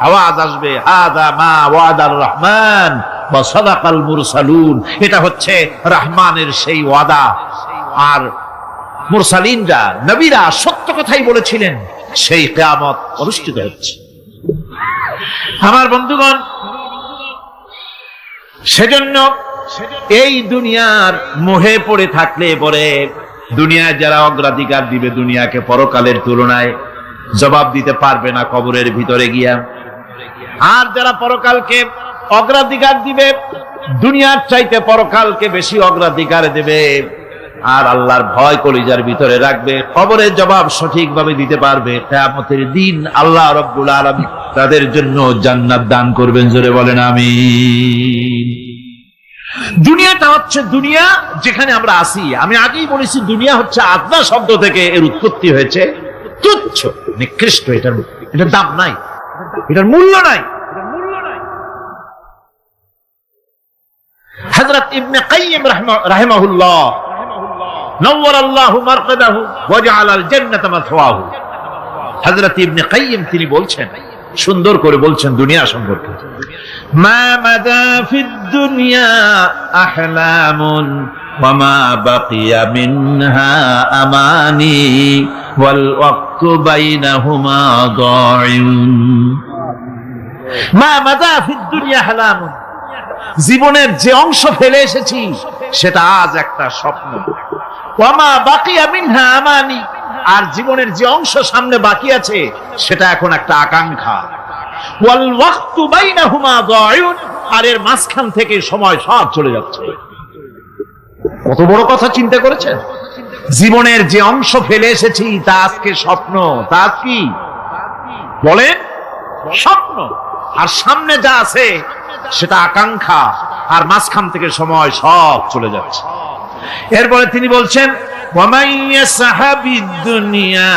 আওয়াজ আসবে হাযা মা ওয়াদার রহমান ওয়া সাদাকাল মুরসালুন, এটা হচ্ছে রহমানের সেই ওয়াদা, আর মুরসালিনরা নবীরা সত্য কথাই বলেছিলেন, সেই কিয়ামত অনুষ্ঠিত হচ্ছে। আমার বন্ধুগণ, সেজন্য এই দুনিয়ার মোহে পড়ে থাকলে পরে দুনিয়ায় যারা অগ্রাধিকার দিবে দুনিয়াকে পরকালের তুলনায়, জবাব দিতে পারবে না কবরের ভিতরে গিয়া। আর যারা পরকালকে অগ্রাধিকার দিবে, দুনিয়ার চাইতে পরকালকে বেশি অগ্রাধিকার দেবে, আর আল্লাহর ভয় কলিজার ভিতরে রাখবে, কবরের জবাব সঠিকভাবে দিতে পারবে, কিয়ামতের দিন আল্লাহ রাব্বুল আলামিন তাদের জন্য জান্নাত দান করবেন। জোরে বলেন আমিন। দুনিয়াটা হচ্ছে দুনিয়া যেখানে আমরা আছি। আমি আগেই বলেছি দুনিয়া হচ্ছে আদনা শব্দ থেকে এর উৎপত্তি হয়েছে, তুচ্ছ নিকৃষ্ট, এটার দাম নাই, এটার মূল্য নাই। হযরত ইবনে কাইয়িম রাহিমাহুল্লাহ নওয়ারাল্লাহু মারকাদাহু ওয়া জাআলাল জান্নাতা মাথওয়াহু, হযরত ইবনে কাইয়িম তিনি বলছেন, সুন্দর করে বলছেন দুনিয়া সম্পর্কে, মা মাদা ফিদ দুনিয়া আহলামুন ওয়া মা বাকিয়া মিনহা আমানি ওয়াল ওয়াক্তু বাইনাহুমা দাইউন। মা মাদা ফিদ দুনিয়া আহলামুন, জীবনের যে অংশ ফেলে এসেছি সেটা আজ একটা স্বপ্ন। ওয়া মা বাকিয়া মিনহা আমানি, আর জীবনের যে অংশ সামনে বাকি আছে সেটা এখন একটা আকাঙ্ক্ষা। ওয়াল ওয়াক্তু বাইনাহুমা দাইউন, আর এর মাঝখান থেকে সময় সব চলে যাচ্ছে। কত বড় কথা চিন্তা করেছেন? জীবনের যে অংশ ফেলে এসেছি তা আজকে স্বপ্ন, তা কি বলেন? স্বপ্ন। আর সামনে যা আছে সেটা আকাঙ্ক্ষা, আর মাঝখান থেকে সময় সব চলে যাচ্ছে। এরপরে তিনি বলছেন ওয়ামান ইয়াসহাবিদ দুনিয়া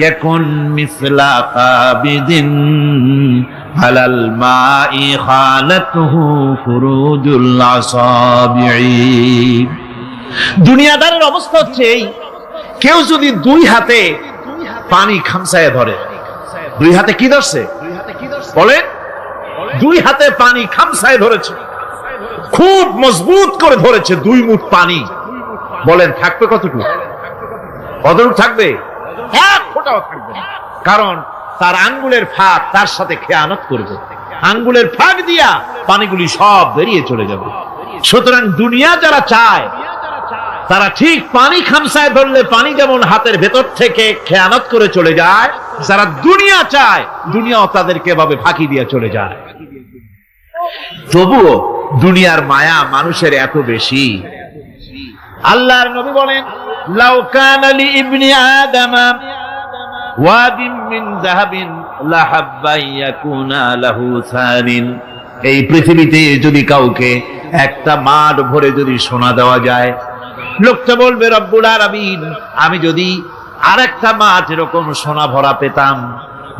ইয়াকুন মিসলা কাবিদিন আলাল মাই খালাতুহু ফুরুজুল আসাবিঈ। দুনিয়াদারের অবস্থা হচ্ছে এই, কেউ যদি দুই হাতে পানি খামসায় ধরে, দুই হাতে কি ধরছে বলেন? দুই হাতে পানি খামসায় ধরেছে, খুব মজবুত করে ধরেছে, দুই মুঠ পানি। বলেন থাকবে কতটুকু? কতটুকু থাকবে? এক ফোঁটাও থাকবে না, কারণ তার আঙ্গুলের ফাঁক তার সাথে খেয়ানত করবে, আঙ্গুলের ফাঁক দিয়া পানিগুলি সব বেরিয়ে চলে যাবে। সুতরাং দুনিয়া যারা চায় তারা ঠিক পানি খামসায় ধরলে পানি যেমন হাতের ভেতর থেকে খেয়ানত করে চলে যায়, যারা দুনিয়া চায় দুনিয়াও তাদেরকে এভাবে ফাঁকি দিয়ে চলে যায়। তবুও দুনিয়ার মায়া মানুষের এত বেশি। আল্লাহর নবী বলেন, লাউ কানা লি ইবনি আদামা ওয়াদিন মিন যাহাবিন লাহাব্বা ইয়াকুনা লাহু সানিন। এই পৃথিবীতে যদি কাউকে একটা মাঠ ভরে যদি সোনা দেওয়া যায়, লোকটা বলবে রব্বুল আলামিন, আমি যদি আরেকটা মাঠ এরকম সোনা ভরা পেতাম।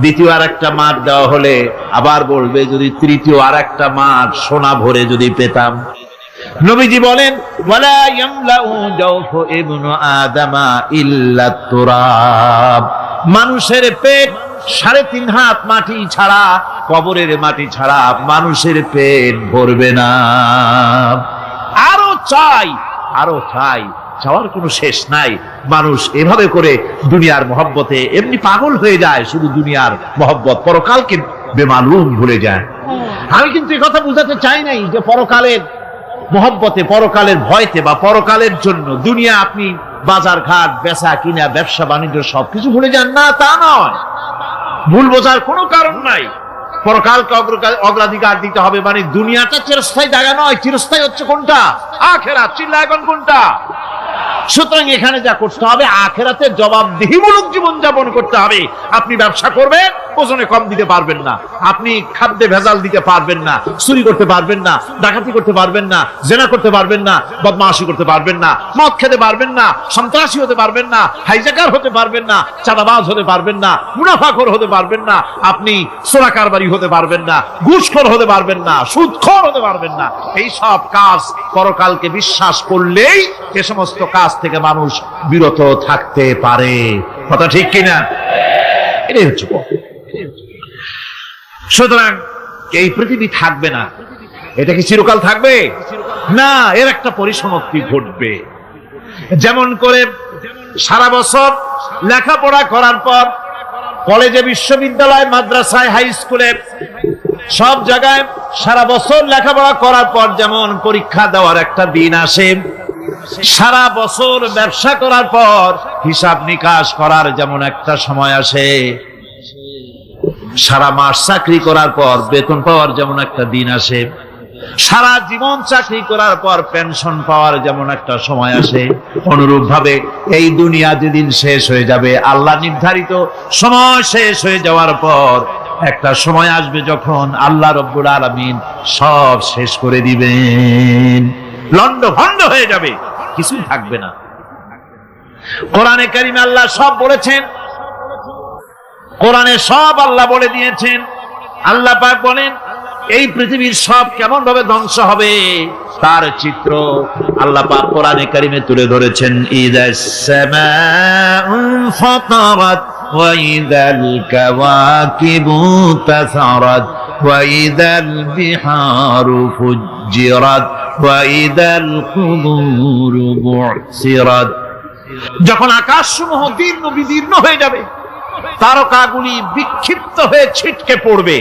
দ্বিতীয় আরেকটা মাঠ দেওয়া হলে আবার বলবে যদি তৃতীয় আরেকটা মাঠ সোনা ভরে যদি পেতাম। নবীজি বলেন, ওয়ালা ইয়ামলাউ জাওফু ইবনু আদামা ইল্লা তুরাব। মানুষের পেট 3.5 হাত মাটি ছাড়া, কবরের মাটি ছাড়া মানুষের পেট ভরবে না। আরো চাই, আরো চাই, চাওয়ার কোনো শেষ নাই। মানুষ এভাবে করে দুনিয়ার মহব্বতে এমনি পাগল হয়ে যায়, শুধু দুনিয়ার মহব্বত, পরকালকে বেমালুম ভুলে যায়। আমি কিন্তু এই কথা বুঝাতে চাই নাই যে পরকালের মহব্বতে, পরকালের ভয়তে বা পরকালের জন্য দুনিয়া আপনি বাজার ঘাট, বেচা কিনা, ব্যবসা বাণিজ্য সবকিছু ভুলে যান না, তা নয়। ভুল বোঝার কোনো কারণ নাই। পরকালকে অগ্রাধিকার দিতে হবে, মানে দুনিয়াটা চিরস্থায়ী জায়গা নয়। চিরস্থায়ী হচ্ছে কোনটা? আখিরাত। চিল্লা এখন কোনটা? সুতরাং এখানে যা করতে হবে, আখিরাতের জবাবদিহিমূলক জীবনযাপন করতে হবে। আপনি ব্যবসা করবেন, ওজনে কম দিতে পারবেন না। আপনি খাদ্যে ভেজাল দিতে পারবেন না, চুরি করতে পারবেন না, ডাকাতি করতে পারবেন না, জেনা করতে পারবেন না, বদমাশি করতে পারবেন না, মদ খেতে পারবেন না, সন্ত্রাসী হতে পারবেন না, হাইজ্যাকার হতে পারবেন না, চাঁদাবাজ হতে পারবেন না, মুনাফাখোর হতে পারবেন না, আপনি চোরা কারবারি হতে পারবেন না, ঘুষখোর হতে পারবেন না, সুদখোর হতে পারবেন না। এই সব কাজ পরকালকে বিশ্বাস করলেই এ সমস্ত কাজ থেকে মানুষ বিরত থাকতে পারে। কথা ঠিক কিনা? এটাই হচ্ছে। সুতরাং এই পৃথিবী থাকবে না, এটা কি চিরকাল থাকবে? না, এর একটা পরিসমাপ্তি ঘটবে। যেমন করে সারা বছর লেখাপড়া করার পর কলেজে, বিশ্ববিদ্যালয়, মাদ্রাসায়, হাই স্কুলে, সব জায়গায় সারা বছর লেখাপড়া করার পর যেমন পরীক্ষা দেওয়ার একটা দিন আসে, সারা বছর ব্যবসা করার পর হিসাব নিকাশ করার যেমন একটা সময় আসে, সারা মাস চাকরি করার পর বেতন পাওয়ার যেমন একটা দিন আসে, সারা জীবন চাকরি করার পর পেনশন পাওয়ার যেমন একটা সময় আসে, অনুরূপ ভাবে এই দুনিয়া যেদিন শেষ হয়ে যাবে, আল্লাহ নির্ধারিত সময় শেষ হয়ে যাওয়ার পর একটা সময় আসবে যখন আল্লাহ রব্বুল আলামিন সব শেষ করে দিবেন, লন্ডভন্ড হয়ে যাবে, কিছুই থাকবে না। কোরআনে কারিমে আল্লাহ সব বলেছেন, কোরআনে সব আল্লাহ বলে দিয়েছেন। আল্লাহ পাক বলেন এই পৃথিবীর সব কেমন ভাবে ধ্বংস হবে তার চিত্র আল্লাহ পাক কোরআনে কারিমে তুলে ধরেছেন। ইযাস সামাউ ফাতারাত ওয়া ইযাল কাওয়াকিবু তাসারাত ওয়া ইযাল বিহারু ফুজ্জিরাত ওয়া ইযাল কুবুরু বু'সিরাত। যখন আকাশসমূহ দীর্ণ বিদীর্ণ হয়ে যাবে, তারকাগুলি বিক্ষিপ্ত হয়ে ছিটকে পড়বে,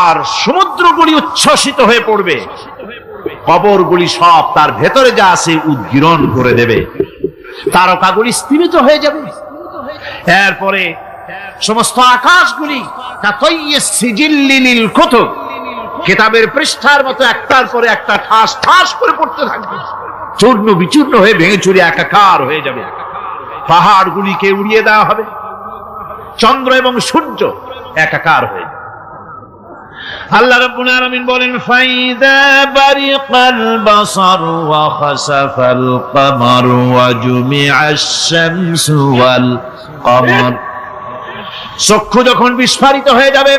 আর সমুদ্রগুলি উচ্ছ্বসিত হয়ে পড়বে, কবরগুলি সব তার ভেতরে যা আছে উদ্গীরণ করে দেবে, তারকাগুলি স্থিমিত হয়ে যাবে। এরপরে সমস্ত আকাশগুলি কিতাবের পৃষ্ঠার মতো একটার পরে একটা ঠাস ঠাস করে পড়তে থাকবে, চূর্ণ বিচূর্ণ হয়ে ভেঙে চুরে একাকার হয়ে যাবে। পাহাড়গুলিকে উড়িয়ে দেওয়া হবে, চন্দ্র এবং সূর্য একাকার হয়ে যাবে। আল্লাহ রাব্বুল আলামিন বলেন ফাইদা বারিকাল বাসার ওয়া খাসাফাল কমার ওয়া জুমিআশ শামসু ওয়াল কমার। চক্ষু যখন বিস্ফারিত হয়ে যাবে,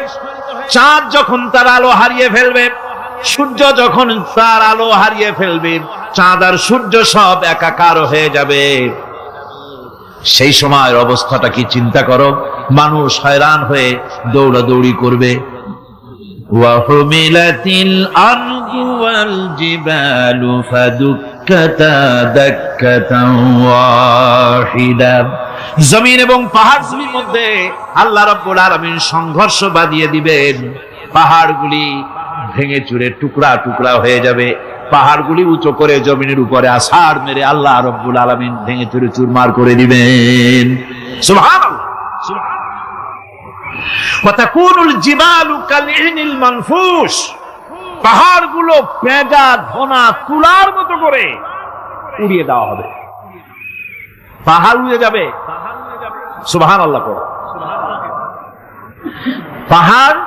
চাঁদ যখন তার আলো হারিয়ে ফেলবে, সূর্য যখন তার আলো হারিয়ে ফেলবে, চাঁদ আর সূর্য সব একাকার হয়ে যাবে, সেই সময়ের অবস্থাটা কি চিন্তা করো। মানুষ হয়রান হয়ে দৌড়াদৌড়ি করবে। ওয়াহুমিলাতিল আরদু ওয়াল জিবালু ফাদুক্কাতা দাক্কাতান ওয়াহিদা। জমিন এবং পাহাড়গুলির মধ্যে আল্লাহ রাব্বুল আলামিন সংঘর্ষ বাঁধিয়ে দিবেন, পাহাড়গুলি ভেঙে চুরে টুকরা টুকরা হয়ে যাবে, পাহাড়গুলি উঁচু করে জমিনের উপরে আছাড় মেরে আল্লাহ রাব্বুল আলামিন ভেঙে চুরে চুরমার করে দিবেন। সুবহানাল্লাহ। ওয়া তাকুনুল জিবালু কালইনিল মানফুস, পাহাড়গুলো পেঁজা ধোনা তুলার মতো করে উড়িয়ে দেওয়া হবে, পাহাড় উড়ে যাবে। সুবহানাল্লাহ। পাহাড়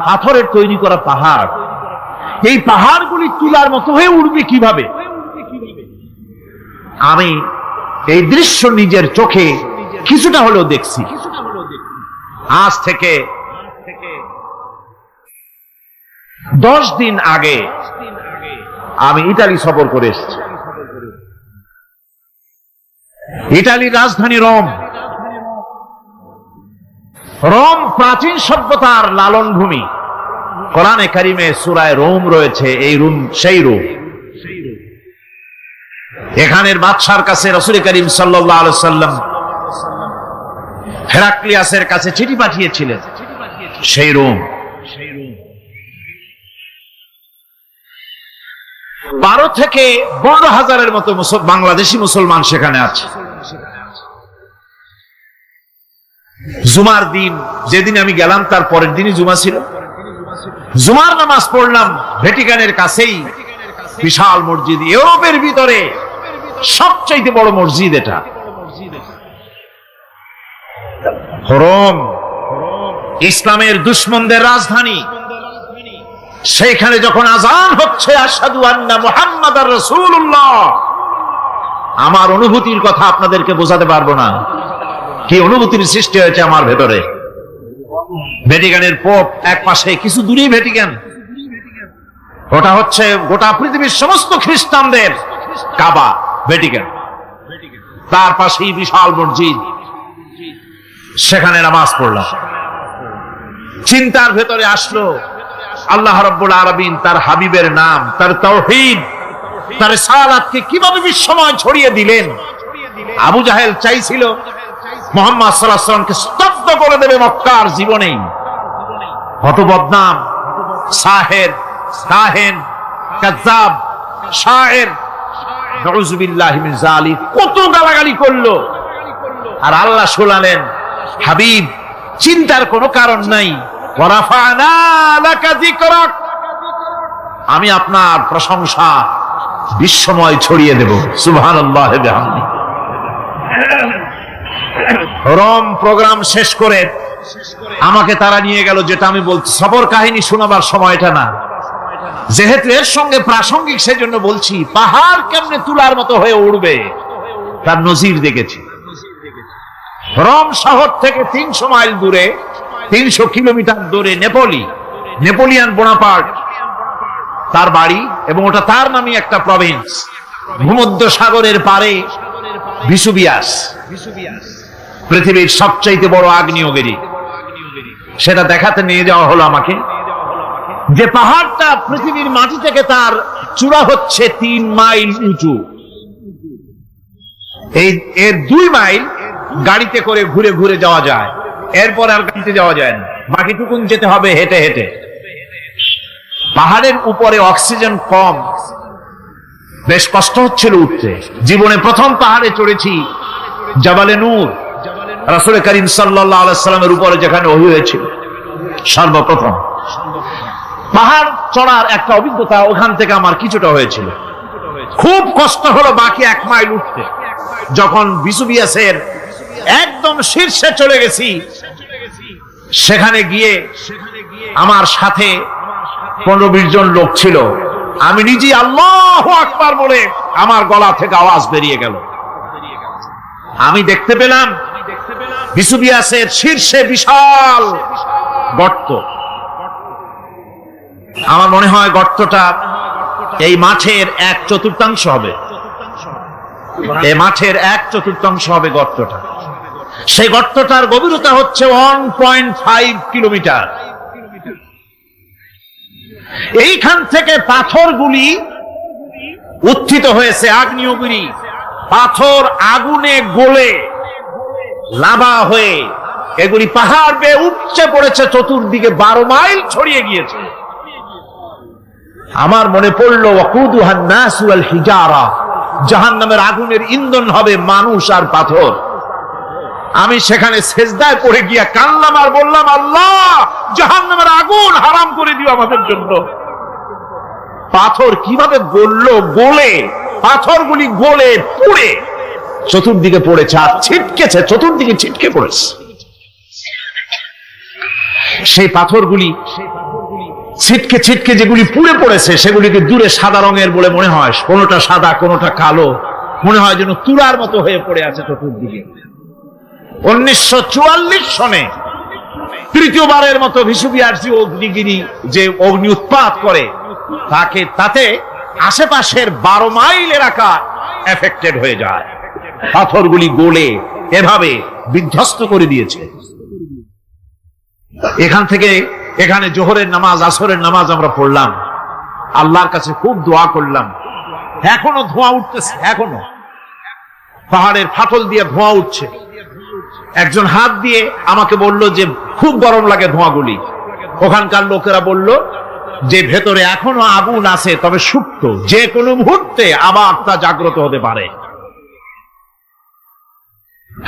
পাথরের তৈরি করা পাহাড়, এই পাহাড়গুলি তুলার মতো হয়ে উড়বে কিভাবে? আমি এই দৃশ্য নিজের চোখে কিছুটা হলেও দেখছি। আজ থেকে 10 দিন আগে আমি ইতালি সফর করে এসেছি। ইতালির রাজধানী রোম। রোম প্রাচীন সভ্যতার লালন ভূমি। কোরআনে কারিমে সূরায়ে রোম রয়েছে, এই রোম সেই রোম। এখানের বাদশার কাছে রাসূল করিম সাল্লাল্লাহু আলাইহি সাল্লাম হেরাক্লিয়াসের কাছে চিঠি পাঠিয়েছিলেন, সেই রোম। 12 থেকে 15,000-এর মতো বাংলাদেশি মুসলমান সেখানে আছে। জুমার দিন, যেদিন আমি গেলাম তার পরের দিনই জুমা ছিল। জুমার নামাজ পড়লাম ভ্যাটিকানের কাছেই বিশাল মসজিদ, ইউরোপের ভিতরে সবচেয়ে বড় মসজিদ এটা। রোম ইসলামের দুশমনদের রাজধানী। সেইখানে যখন আযান হচ্ছে আশহাদু আন্না মুহাম্মাদার রাসূলুল্লাহ, আমার অনুভূতির কথা আপনাদেরকে বোঝাতে পারবো না, কি অনুভূতির সৃষ্টি হয়েছে আমার ভেতরে। ভ্যাটিকানের পোপ এক পাশে, কিছু দূরেই ভ্যাটিকান, ওটা হচ্ছে গোটা পৃথিবীর সমস্ত খ্রিস্টানদের কাবা, ভ্যাটিকান। তার পাশেই বিশাল মসজিদ, সেখানে নামাজ পড়লাম। চিন্তার ভেতরে আসলো আল্লাহ রাব্বুল আলামিন তার হাবিবের নাম, তার তাওহীদ, তার রিসালাতকে কিভাবে বিশ্বময় ছড়িয়ে দিলেন। আবু জাহেল চাইছিল মুহাম্মদ সাল্লাল্লাহু আলাইহি ওয়াসাল্লামকে স্তব্ধ করে দেবে মক্কার জীবনেই। কত বদনাম, সাহের, কাহেন, কাযযাব, শায়ের, নাউযুবিল্লাহি মিন যালিক, কত গালাগালি করলো। আর আল্লাহ শোনালেন, হাবিব চিন্তার কোনো কারণ নাই, ওয়া রাফা'না লাকা যিকরাক, আমি আপনার প্রশংসা বিশ্বময় ছড়িয়ে দেব। সুবহানাল্লাহি ওয়া বিহামদিহি। রোম প্রোগ্রাম শেষ করে আমাকে তারা নিয়ে গেল, যেটা আমি বলছি সফর কাহিনী শোনাবার সময় এটা না, যেহেতু এর সঙ্গে প্রাসঙ্গিক সেজন্য বলছি। পাহাড় কেমনে তুলার মতো হয়ে উড়বে তার নজির দেখেছি। রোম শহর থেকে 300 মাইল দূরে, 300 কিলোমিটার দূরে নেপোলিয়ান বোনাপার্ট তার বাড়ি, এবং ওটা তার নামে একটা প্রভিন্স। ভূমধ্য সাগরের পারে ভিসুভিয়াস, পৃথিবীর সবচাইতে বড় আগ্নেয়গিরি। সেটা দেখাতে নিয়ে যাওয়া হলো আমাকে, যে পাহাড়টা পৃথিবীর মাটি থেকে তার চূড়া হচ্ছে 3 মাইল উঁচু। এর 2 মাইল গাড়িতে করে ঘুরে ঘুরে যাওয়া যায়, এরপর আর গাড়িতে যাওয়া যায় না, বাকিটুকুন যেতে হবে হেঁটে হেঁটে। পাহাড়ের উপরে অক্সিজেন কম, বেশ কষ্ট হচ্ছিল উঠতে। জীবনে প্রথম পাহাড়ে চড়েছি, জাবালে নূর, রাসূল করিম সাল্লাল্লাহু আলাইহি সাল্লামের উপরে যেখানে ওহী হয়েছিল সর্বপ্রথম। পাহাড় চড়ার একটা অভিজ্ঞতা ওখান থেকে আমার কিছুটা হয়েছিল। খুব কষ্ট হলো বাকি 1 মাইল উঠতে। যখন ভিসুভিয়াসের একদম শীর্ষে চলে গেছি, সেখানে গিয়ে আমার সাথে 15-20 জন লোক ছিল। আমি নিজে আল্লাহু আকবার বলে আমার গলা থেকে আওয়াজ বেরিয়ে গেল। আমি দেখতে পেলাম ভিসুভিয়াসের শীর্ষে বিশাল গর্ত। আমার মনে হয় গর্তটা এই মাঠের 1/4 হবে। এই মাঠের 1/4 হবে গর্তটা। সেই গর্তটার গভীরতা হচ্ছে 1.5 কিলোমিটার। এইখান থেকে পাথরগুলি উত্থিত হয়েছে, আগ্নেয়গিরি পাথর আগুনে গলে লাভা হয়ে এগুলি পাহাড় বেয়ে উপচে পড়েছে, চতুর্দিকে 12 মাইল ছড়িয়ে গিয়েছে। আমার মনে পড়লো ওয়াকুদুহান নাস ওয়াল হিজারা, জাহান্নামের আগুনের ইন্ধন হবে মানুষ আর পাথর। আমি সেখানে সেজদায় পড়ে গিয়া কানলাম আর বললাম, আল্লাহ জাহান্নামের আগুন হারাম করে দিও আমাদের জন্য। পাথর কিভাবে গললো, গলে পাথরগুলি গলে পুড়ে চতুর্দিকে পড়েছে আর ছিটকেছে, চতুর্দিকে ছিটকে পড়েছে। সেই পাথরগুলি ছিটকে ছিটকে যেগুলি পুড়ে পড়েছে সেগুলিকে দূরে সাদা রঙের বলে মনে হয়, কোনোটা সাদা কোনোটা কালো, মনে হয় যেন তুলার মতো হয়ে পড়ে আছে চতুর্দিকে। 1944 সনে তৃতীয়বারের মতো ভিসুবিআরসি অগ্নিগিরি যে অগ্নি উৎপাত করে তাতে আশেপাশের 12 মাইল এলাকা এফেক্টেড হয়ে যায়। পাথরগুলি গলে এভাবে বিধ্বস্ত করে দিয়েছে। এখান থেকে এখানে জোহরের নামাজ, আসরের নামাজ আমরা পড়লাম, আল্লাহর কাছে খুব দোয়া করলাম। এখনো ধোঁয়া উঠতেছে, এখনো পাহাড়ের ফাটল দিয়ে ধোঁয়া উঠছে। একজন হাত দিয়ে আমাকে বলল যে খুব গরম লাগে ধোঁয়াগুলি। ওখানকার লোকেরা বলল যে ভেতরে এখনো আগুন আছে, তবে সুপ্ত, যে কোনো মুহূর্তে আবার তা জাগ্রত হতে পারে।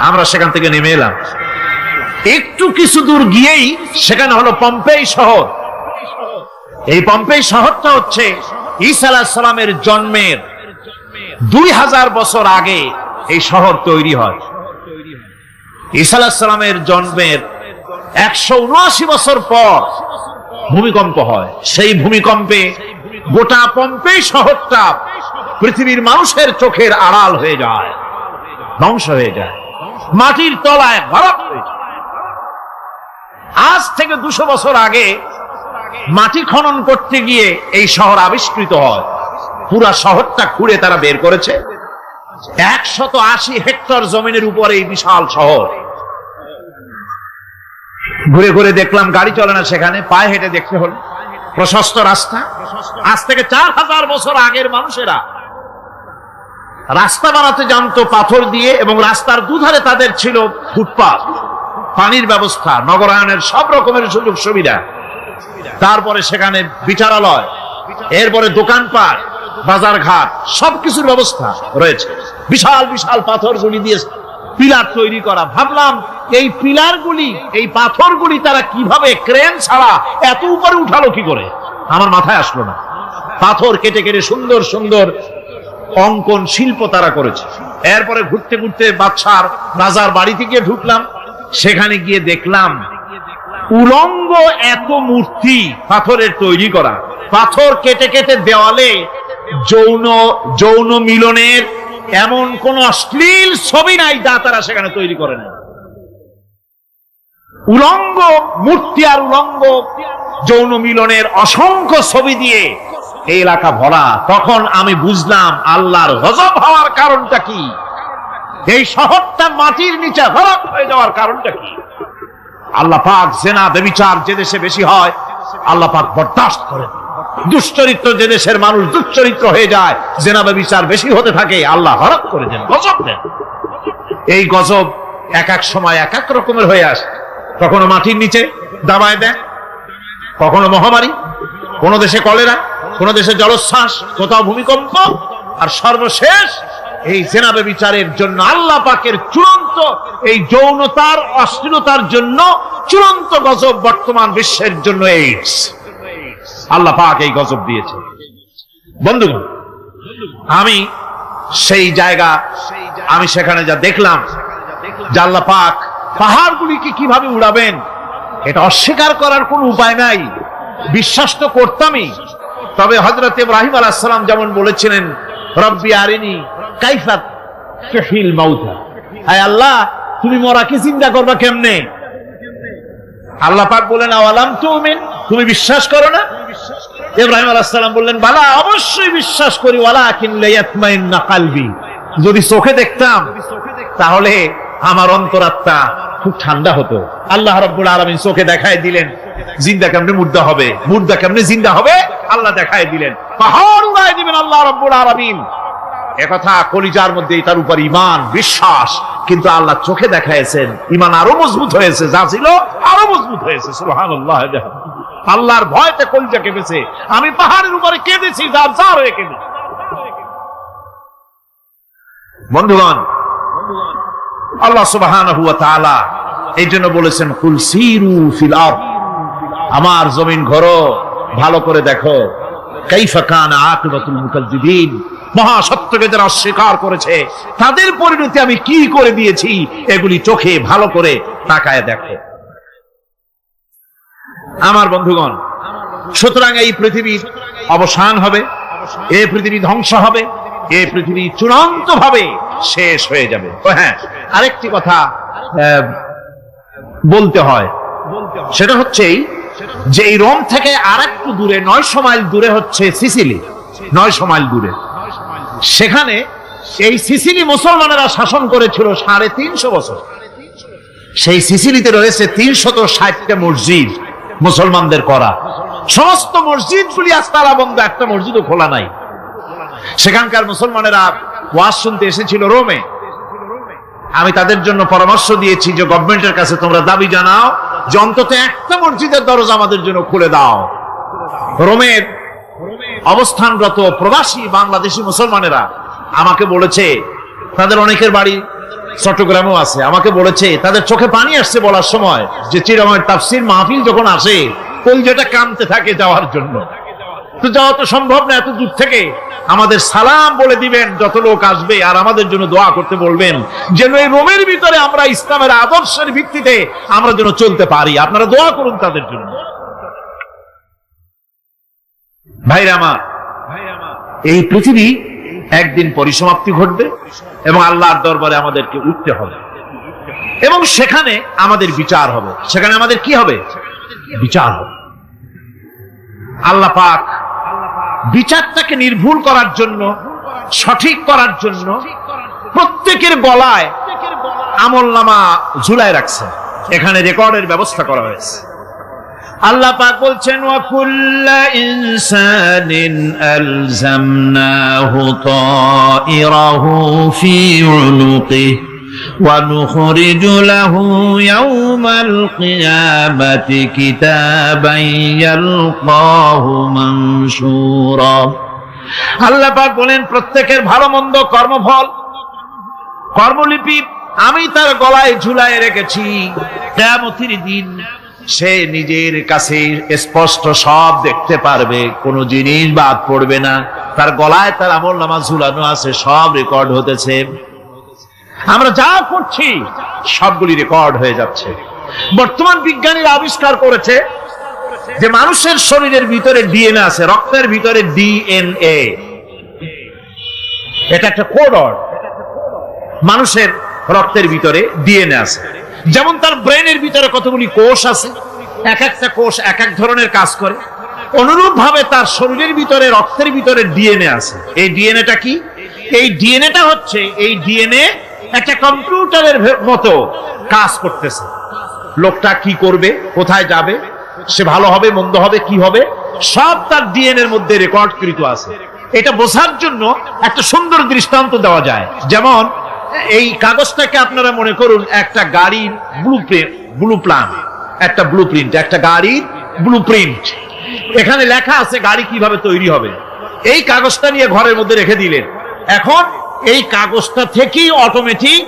আমরা সেখান থেকে নেমে এলাম। একটু কিছু দূর গিয়েই সেখানে হলো পম্পেই শহর। এই পম্পেই শহরটা হচ্ছে ঈসা আলাইহিস সালামের জন্মের 2000 বছর আগে এই শহর তৈরি হয়। ঈসা আলাইহিস সালামের জন্মের 179 বছর পর ভূমিকম্প হয়। সেই ভূমিকম্পে গোটা পম্পেই শহরটা পৃথিবীর মানুষের চোখের আড়াল হয়ে যায়, ধ্বংস হয়ে যায়, মাটির তলায় ভরা হয়ে যায়। আজ থেকে 200 বছর আগে মাটি খনন করতে গিয়ে এই শহর আবিষ্কৃত হয়। পুরা শহরটা খুঁড়ে তারা বের করেছে। 180 হেক্টর জমিনের উপরে এই বিশাল শহর। ঘুরে ঘুরে দেখলাম, গাড়ি চলে না সেখানে, পায়ে হেঁটে দেখতে হলো। প্রশস্ত রাস্তা। আজ থেকে 4000 বছর আগের মানুষেরা রাস্তা বানাতে জানতো পাথর দিয়ে, এবং রাস্তার দুধারে তাদের ছিল ফুটপাত, পানির ব্যবস্থা, নগরায়নের সব রকমের সুযোগ সুবিধা। তারপরে সেখানে বিচারালয়, এরপরে দোকানপাট, বাজার ঘাট, সবকিছুর ব্যবস্থা রয়েছে। বিশাল বিশাল পাথরগুলি দিয়ে পিলার তৈরি করা। ভাবলাম এই পিলারগুলি, এই পাথরগুলি তারা কিভাবে ক্রেন ছাড়া এত উপরে উঠালো কি করে, আমার মাথায় আসলো না। পাথর কেটে কেটে সুন্দর সুন্দর অঙ্কন শিল্প তারা করেছে। এরপরে ঘুরতে ঘুরতে বাদশার রাজার বাড়িতে গিয়ে ঢুকলাম। সেখানে গিয়ে দেখলাম উলঙ্গ এত মূর্তি পাথরের তৈরি করা। পাথর কেটে কেটে দেওয়ালে যৌন মিলনের এমন কোন অশ্লীল ছবি নাই যা তারা সেখানে তৈরি করে না। উলঙ্গ মূর্তি আর উলঙ্গ যৌন মিলনের অসংখ্য ছবি দিয়ে এই এলাকা ভরা। তখন আমি বুঝলাম আল্লাহর গজব হওয়ার কারণটা কি, এই শহরটা মাটির নিচে হরক হয়ে যাওয়ার কারণটা কি। আল্লাহ পাক জেনা ব্যভিচার যে দেশে বেশি হয় আল্লাহ পাক বরদাস্ত করেন। দুশ্চরিত্র যে দেশের মানুষ দুশ্চরিত্র হয়ে যায়, জেনা ব্যভিচার বেশি হতে থাকে, আল্লাহ হরক করে দেন, গজব দেন। এই গজব এক এক সময় এক এক রকমের হয়ে আসে। কখনো মাটির নিচে দাবায় দেয়, কখনো মহামারী, কোন দেশে কলেরা, কোন দেশে জলোচ্ছ্বাস, কোথাও ভূমিকম্প, আর সর্বশেষ এই জেনা ব্যভিচারের জন্য আল্লাহ পাকের চূড়ান্ত, এই যৌনতার অশ্লীলতার জন্য চূড়ান্ত গজব বর্তমান বিশ্বের জন্য এইডস। আল্লাহ পাক এই গজব দিয়েছে। বন্ধুগণ, আমি সেই জায়গা, আমি সেখানে যা দেখলাম যে আল্লাহ পাক পাহাড়গুলিকে কিভাবে উড়াবেন, এটা অস্বীকার করার কোনো উপায় নাই। বিশ্বাস তো করতামই, তবে হযরত ইব্রাহিম আলাইহিস সালাম যেমন বলেছিলেন, রব্বি আরিনি কাইফা তুহিল মাউতা, আয় আল্লাহ তুমি মরাকে জিন্দা করবা কেমনে? আল্লাহ পাক বলেন, আওয়ালাম তুমিন, তুমি বিশ্বাস করো না? ইব্রাহিম আলাইহিস সালাম বললেন, বালা, অবশ্যই বিশ্বাস করি, ওয়ালাকিন লিয়াতমাইন্না কলবি, যদি চোখে দেখতাম তাহলে আমার অন্তরাত্মা খুব ঠান্ডা হতো। আল্লাহ রাব্বুল আলামিন চোখে দেখায় দিলেন জিন্দা কেমনে মুর্দা হবে, মুর্দা কেমনে জিন্দা হবে, আল্লাহ দেখায় দিলেন। পাহাড় উড়ায় দিবেন আল্লাহ রাব্বুল আলামিন। একথা কলিজার মধ্যে তার উপর ঈমান, বিশ্বাস, কিন্তু আল্লাহ চোখে দেখাইছেন, ঈমান আরো মজবুত হয়েছে, যা ছিল আরো মজবুত হয়েছে। সুবহানাল্লাহ। আল্লাহর ভয়তে কলিজা কেঁপেছে। আমি পাহাড়ের উপরে কেঁদেছি, যার যার হয়ে কেঁদেছি। বন্ধুগণ, আল্লাহ সুবহানাহু ওয়া তাআলা এই জন্য বলেছেন, কুল সিরু ফিল আরদ, আমার জমিন ঘোরো, ভালো করে দেখো, কাইফা কানা আকিবাতুল মুকাজ্জিবিন, মহাসত্যকে যারা অস্বীকার করেছে তাদের পরিণতি আমি কি করে দিয়েছি, এগুলি চোখে ভালো করে তাকায় দেখো। আমার বন্ধুগণ, সুতরাং এই পৃথিবীর অবসান হবে, এই পৃথিবী ধ্বংস হবে, এই পৃথিবী চূড়ান্ত ভাবে শেষ হয়ে যাবে। হ্যাঁ, আরেকটি কথা বলতে হয়, সেটা হচ্ছে যে এই রোম থেকে আর একটু দূরে 900 মাইল দূরে হচ্ছে সিসিলি। 900 মাইল দূরে, সেখানে এই সিসিলি মুসলমানেরা শাসন করেছিল 350 বছর। সেই সিসিলিতে রয়েছে 360টা মসজিদ মুসলমানদের করা। সমস্ত মসজিদগুলি আজ তালা বন্ধ, একটা মসজিদও খোলা নাই। সেখানকার মুসলমানেরা ওয়াজ শুনতে এসেছিল রোমে। আমি তাদের জন্য পরামর্শ দিয়েছি যে গভর্নমেন্টের কাছে তোমরা দাবি জানাও যে অন্তত একটা মসজিদের দরজা আমাদের জন্য খুলে দাও। রোমের অবস্থানরত প্রবাসী বাংলাদেশি মুসলমানেরা আমাকে বলেছে, তাদের অনেকের বাড়ি চট্টগ্রামেও আছে, আমাকে বলেছে তাদের চোখে পানি আসছে বলার সময় যে চিরাময়ের তাফসীর মাহফিল যখন আসে কলজাটা কাঁদতে থাকে যাওয়ার জন্য। তো যাওয়া তো সম্ভব না এত দূর থেকে, আমাদের সালাম বলে দিবেন যত লোক আসবে, আর আমাদের জন্য দোয়া করতে বলবেন যেন এই রোমের ভিতরে আমরা ইসলামের আদর্শের ভিত্তিতে আমরা যেন চলতে পারি। আপনারা দোয়া করুন তাদের জন্য। ভাইরা আমার, এই পৃথিবী একদিন পরিসমাপ্তি ঘটবে এবং আল্লাহর দরবারে আমাদেরকে উঠতে হবে এবং সেখানে আমাদের বিচার হবে। সেখানে আমাদের কি হবে? বিচার হবে। আল্লাহ পাক বিচারটাকে নির্ভুল করার জন্য, সঠিক করার জন্য প্রত্যেকের গলায় আমলনামা ঝুলায় রাখছে। এখানে রেকর্ডের ব্যবস্থা করা হয়েছে। আল্লাহ পাক বলছেন, ওয়া কুল্লা ইনসানিন আলজামনাহু তাইরাহু ফি উনুকিহি ওয়া নুখরিজু লাহু ইয়াওমাল কিয়ামাতি কিতাবান ইয়ালকাহু মানশুরা। আল্লাহ পাক বলেন, প্রত্যেকের ভালো মন্দ কর্মফল, কর্মলিপি আমি তার গলায় ঝুলায় রেখেছি। কিয়ামতের দিন সে নিজের কাছে স্পষ্ট সব দেখতে পারবে, কোনো জিনিস বাদ পড়বে না। তার গলায় তার আমলনামা ঝুলানো আছে, সব রেকর্ড হতেছে। আমরা যা করছি সবগুলি রেকর্ড হয়ে যাচ্ছে। বর্তমান বিজ্ঞানীরা আবিষ্কার করেছে যে মানুষের শরীরের ভিতরে ডিএনএ আছে, রক্তের ভিতরে ডিএনএ, এটা একটা কোড। মানুষের রক্তের ভিতরে ডিএনএ আছে। যেমন তার ব্রেনের ভিতরে কতগুলি কোষ আছে, এক একটা কোষ এক এক ধরনের কাজ করে, অনুরূপ ভাবে তার শরীরের ভিতরে রক্তের ভিতরে ডিএনএ আছে। এই ডিএনএটা কি? এই ডিএনএটা হচ্ছে, এই ডিএনএ একটা কম্পিউটারের মতো কাজ করতেছে। লোকটা কি করবে, কোথায় যাবে, সে ভালো হবে মন্দ হবে কি হবে, সব তার ডিএনএ এর মধ্যে রেকর্ডকৃত আছে। এটা বোঝার জন্য একটা সুন্দর দৃষ্টান্ত দেওয়া যায়। যেমন এই কাগজটাকে আপনারা মনে করুন একটা গাড়ির একটা ব্লুপ্রিন্ট, একটা গাড়ির ব্লুপ্রিন্ট। এখানে লেখা আছে গাড়ি কিভাবে তৈরি হবে। এই কাগজটা নিয়ে ঘরের মধ্যে রেখে দিলেন। এখন এই কাগজটা থেকেই অটোমেটিক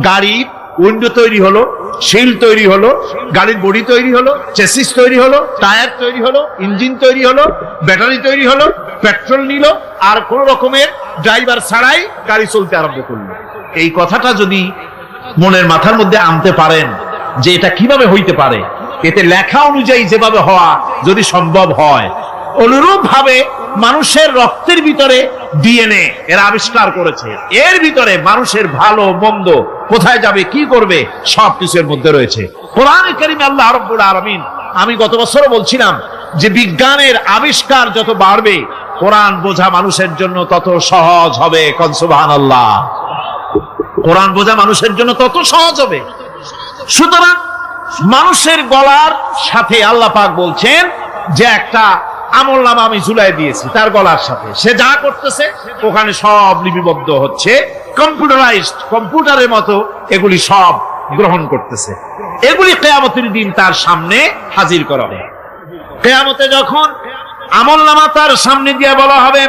গাড়ির উইন্ডো তৈরি হলো, শিল তৈরি হলো, গাড়ির বডি তৈরি হলো, চেসিস তৈরি হলো, টায়ার তৈরি হলো, ইঞ্জিন তৈরি হলো, ব্যাটারি তৈরি হলো, পেট্রোল নিল, আর কোন রকমের ড্রাইভার ছাড়াই গাড়ি চলতে আরম্ভ করলো। এই কথাটা যদি মনের মাথার মধ্যে আনতে পারেন যে এটা কিভাবে হইতে পারে, এতে লেখা অনুযায়ী যেভাবে হওয়া যদি সম্ভব হয়, অনুরূপ ভাবে মানুষের রক্তের ভিতরে ডিএনএ এর আবিষ্কার করেছে। এর ভিতরে মানুষের ভালো মন্দ, কোথায় যাবে কি করবে, সবকিছুর মধ্যে রয়েছে। কোরআনে কারীমে আল্লাহ রাব্বুল আলামিন, আমি গত বছরও বলছিলাম যে বিজ্ঞানের আবিষ্কার যত বাড়বে কোরআন বোঝা মানুষের জন্য তত সহজ হবে। কোন সুবহানাল্লাহ। কোরআন বোঝা মানুষের জন্য তত সহজ হবে। সুতরাং মানুষের গলার সাথে আল্লাহ পাক বলছেন যে একটা আমলনামা আমি ঝুলাই দিয়েছি তার গলার সাথে। সে যা করতেছে ওখানে সব লিপিবদ্ধ হচ্ছে, কম্পিউটারাইজড, কম্পিউটারের মতো এগুলি সব গ্রহণ করতেছে। এগুলি কিয়ামতের দিন তার সামনে হাজির করা হবে। কিয়ামতে যখন আমলনামা তার সামনে দিয়ে বলা হবে,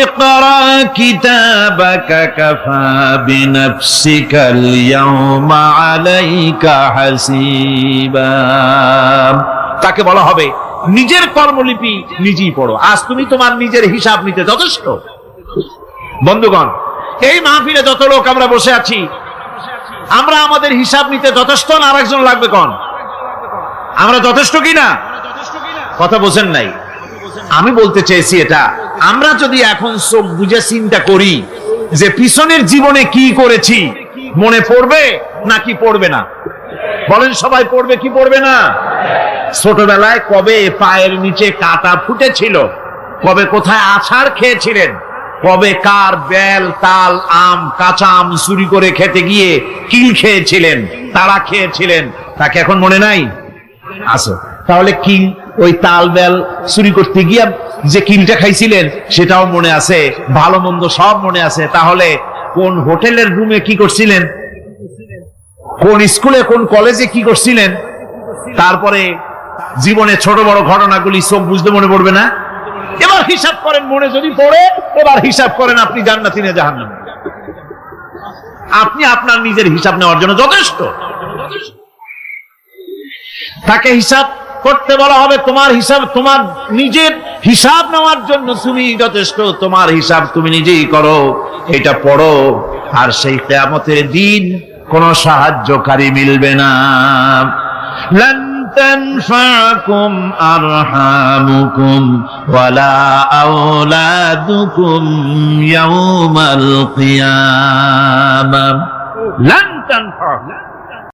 ইকরা কিতাবাকা কাফা বিনাফসিকাল ইয়াওমা আলাইকা হাসিবা, তাকে বলা হবে নিজের কর্মলিপি নিজেই পড়ো, আজ তুমি তোমার নিজের হিসাব নিতে যথেষ্ট। বন্ধুগণ, এই মাহফিলে যত লোক আমরা বসে আছি, আমরা আমাদের হিসাব নিতে যথেষ্ট না আরেকজন লাগবে? কোন আমরা যথেষ্ট কিনা? কথা বোঝেন নাই? আমি বলতে চেয়েছি এটা, আমরা যদি এখন চোখ বুঝে চিন্তা করি যে পিছনের জীবনে কি করেছি, মনে পড়বে নাকি পড়বে না? বলেন সবাই, পড়বে কি পড়বে না? ছোটবেলায় কবে পায়ের নিচে কাটা ফুটেছিল, কবে কোথায় আছাড় খেয়েছিলেন, কবে কার বেল তাল আম কাঁচা আম চুরি করে খেতে গিয়ে কিল খেয়েছিলেন, তারা খেয়েছিলেন, তাকে এখন মনে নাই? আছে। তাহলে কিল, ওই তাল বেল চুরি করতে গিয়ে যে কিলটা খাইছিলেন সেটাও মনে আছে, ভালো মন্দ সব মনে আছে। তাহলে কোন হোটেলের রুমে কি করছিলেন, কোন স্কুলে কোন কলেজে কি করছিলেন, তারপরে জীবনে ছোট বড় ঘটনাগুলি সব বুঝতে মনে পড়বে না? এবার হিসাব করেন, মনে যদি পড়ে এবার হিসাব করেন আপনি জান্নাতি না জাহান্নামী। আপনি আপনার নিজের হিসাব নেওয়ার জন্য যথেষ্ট। তাকে হিসাব করতে বলা হবে, তোমার হিসাব, তোমার নিজের হিসাব নেওয়ার জন্য তুমি যথেষ্ট, তোমার হিসাব তুমি নিজেই করো, এটা পড়ো। আর সেই কিয়ামতের দিন কোন সাহায্যকারী মিলবে না। লান তানফাকুম আরহামুকুম ওয়ালা আওলাদুকুম ইয়াওমাল কিয়ামাহ। লান তানফাকুম,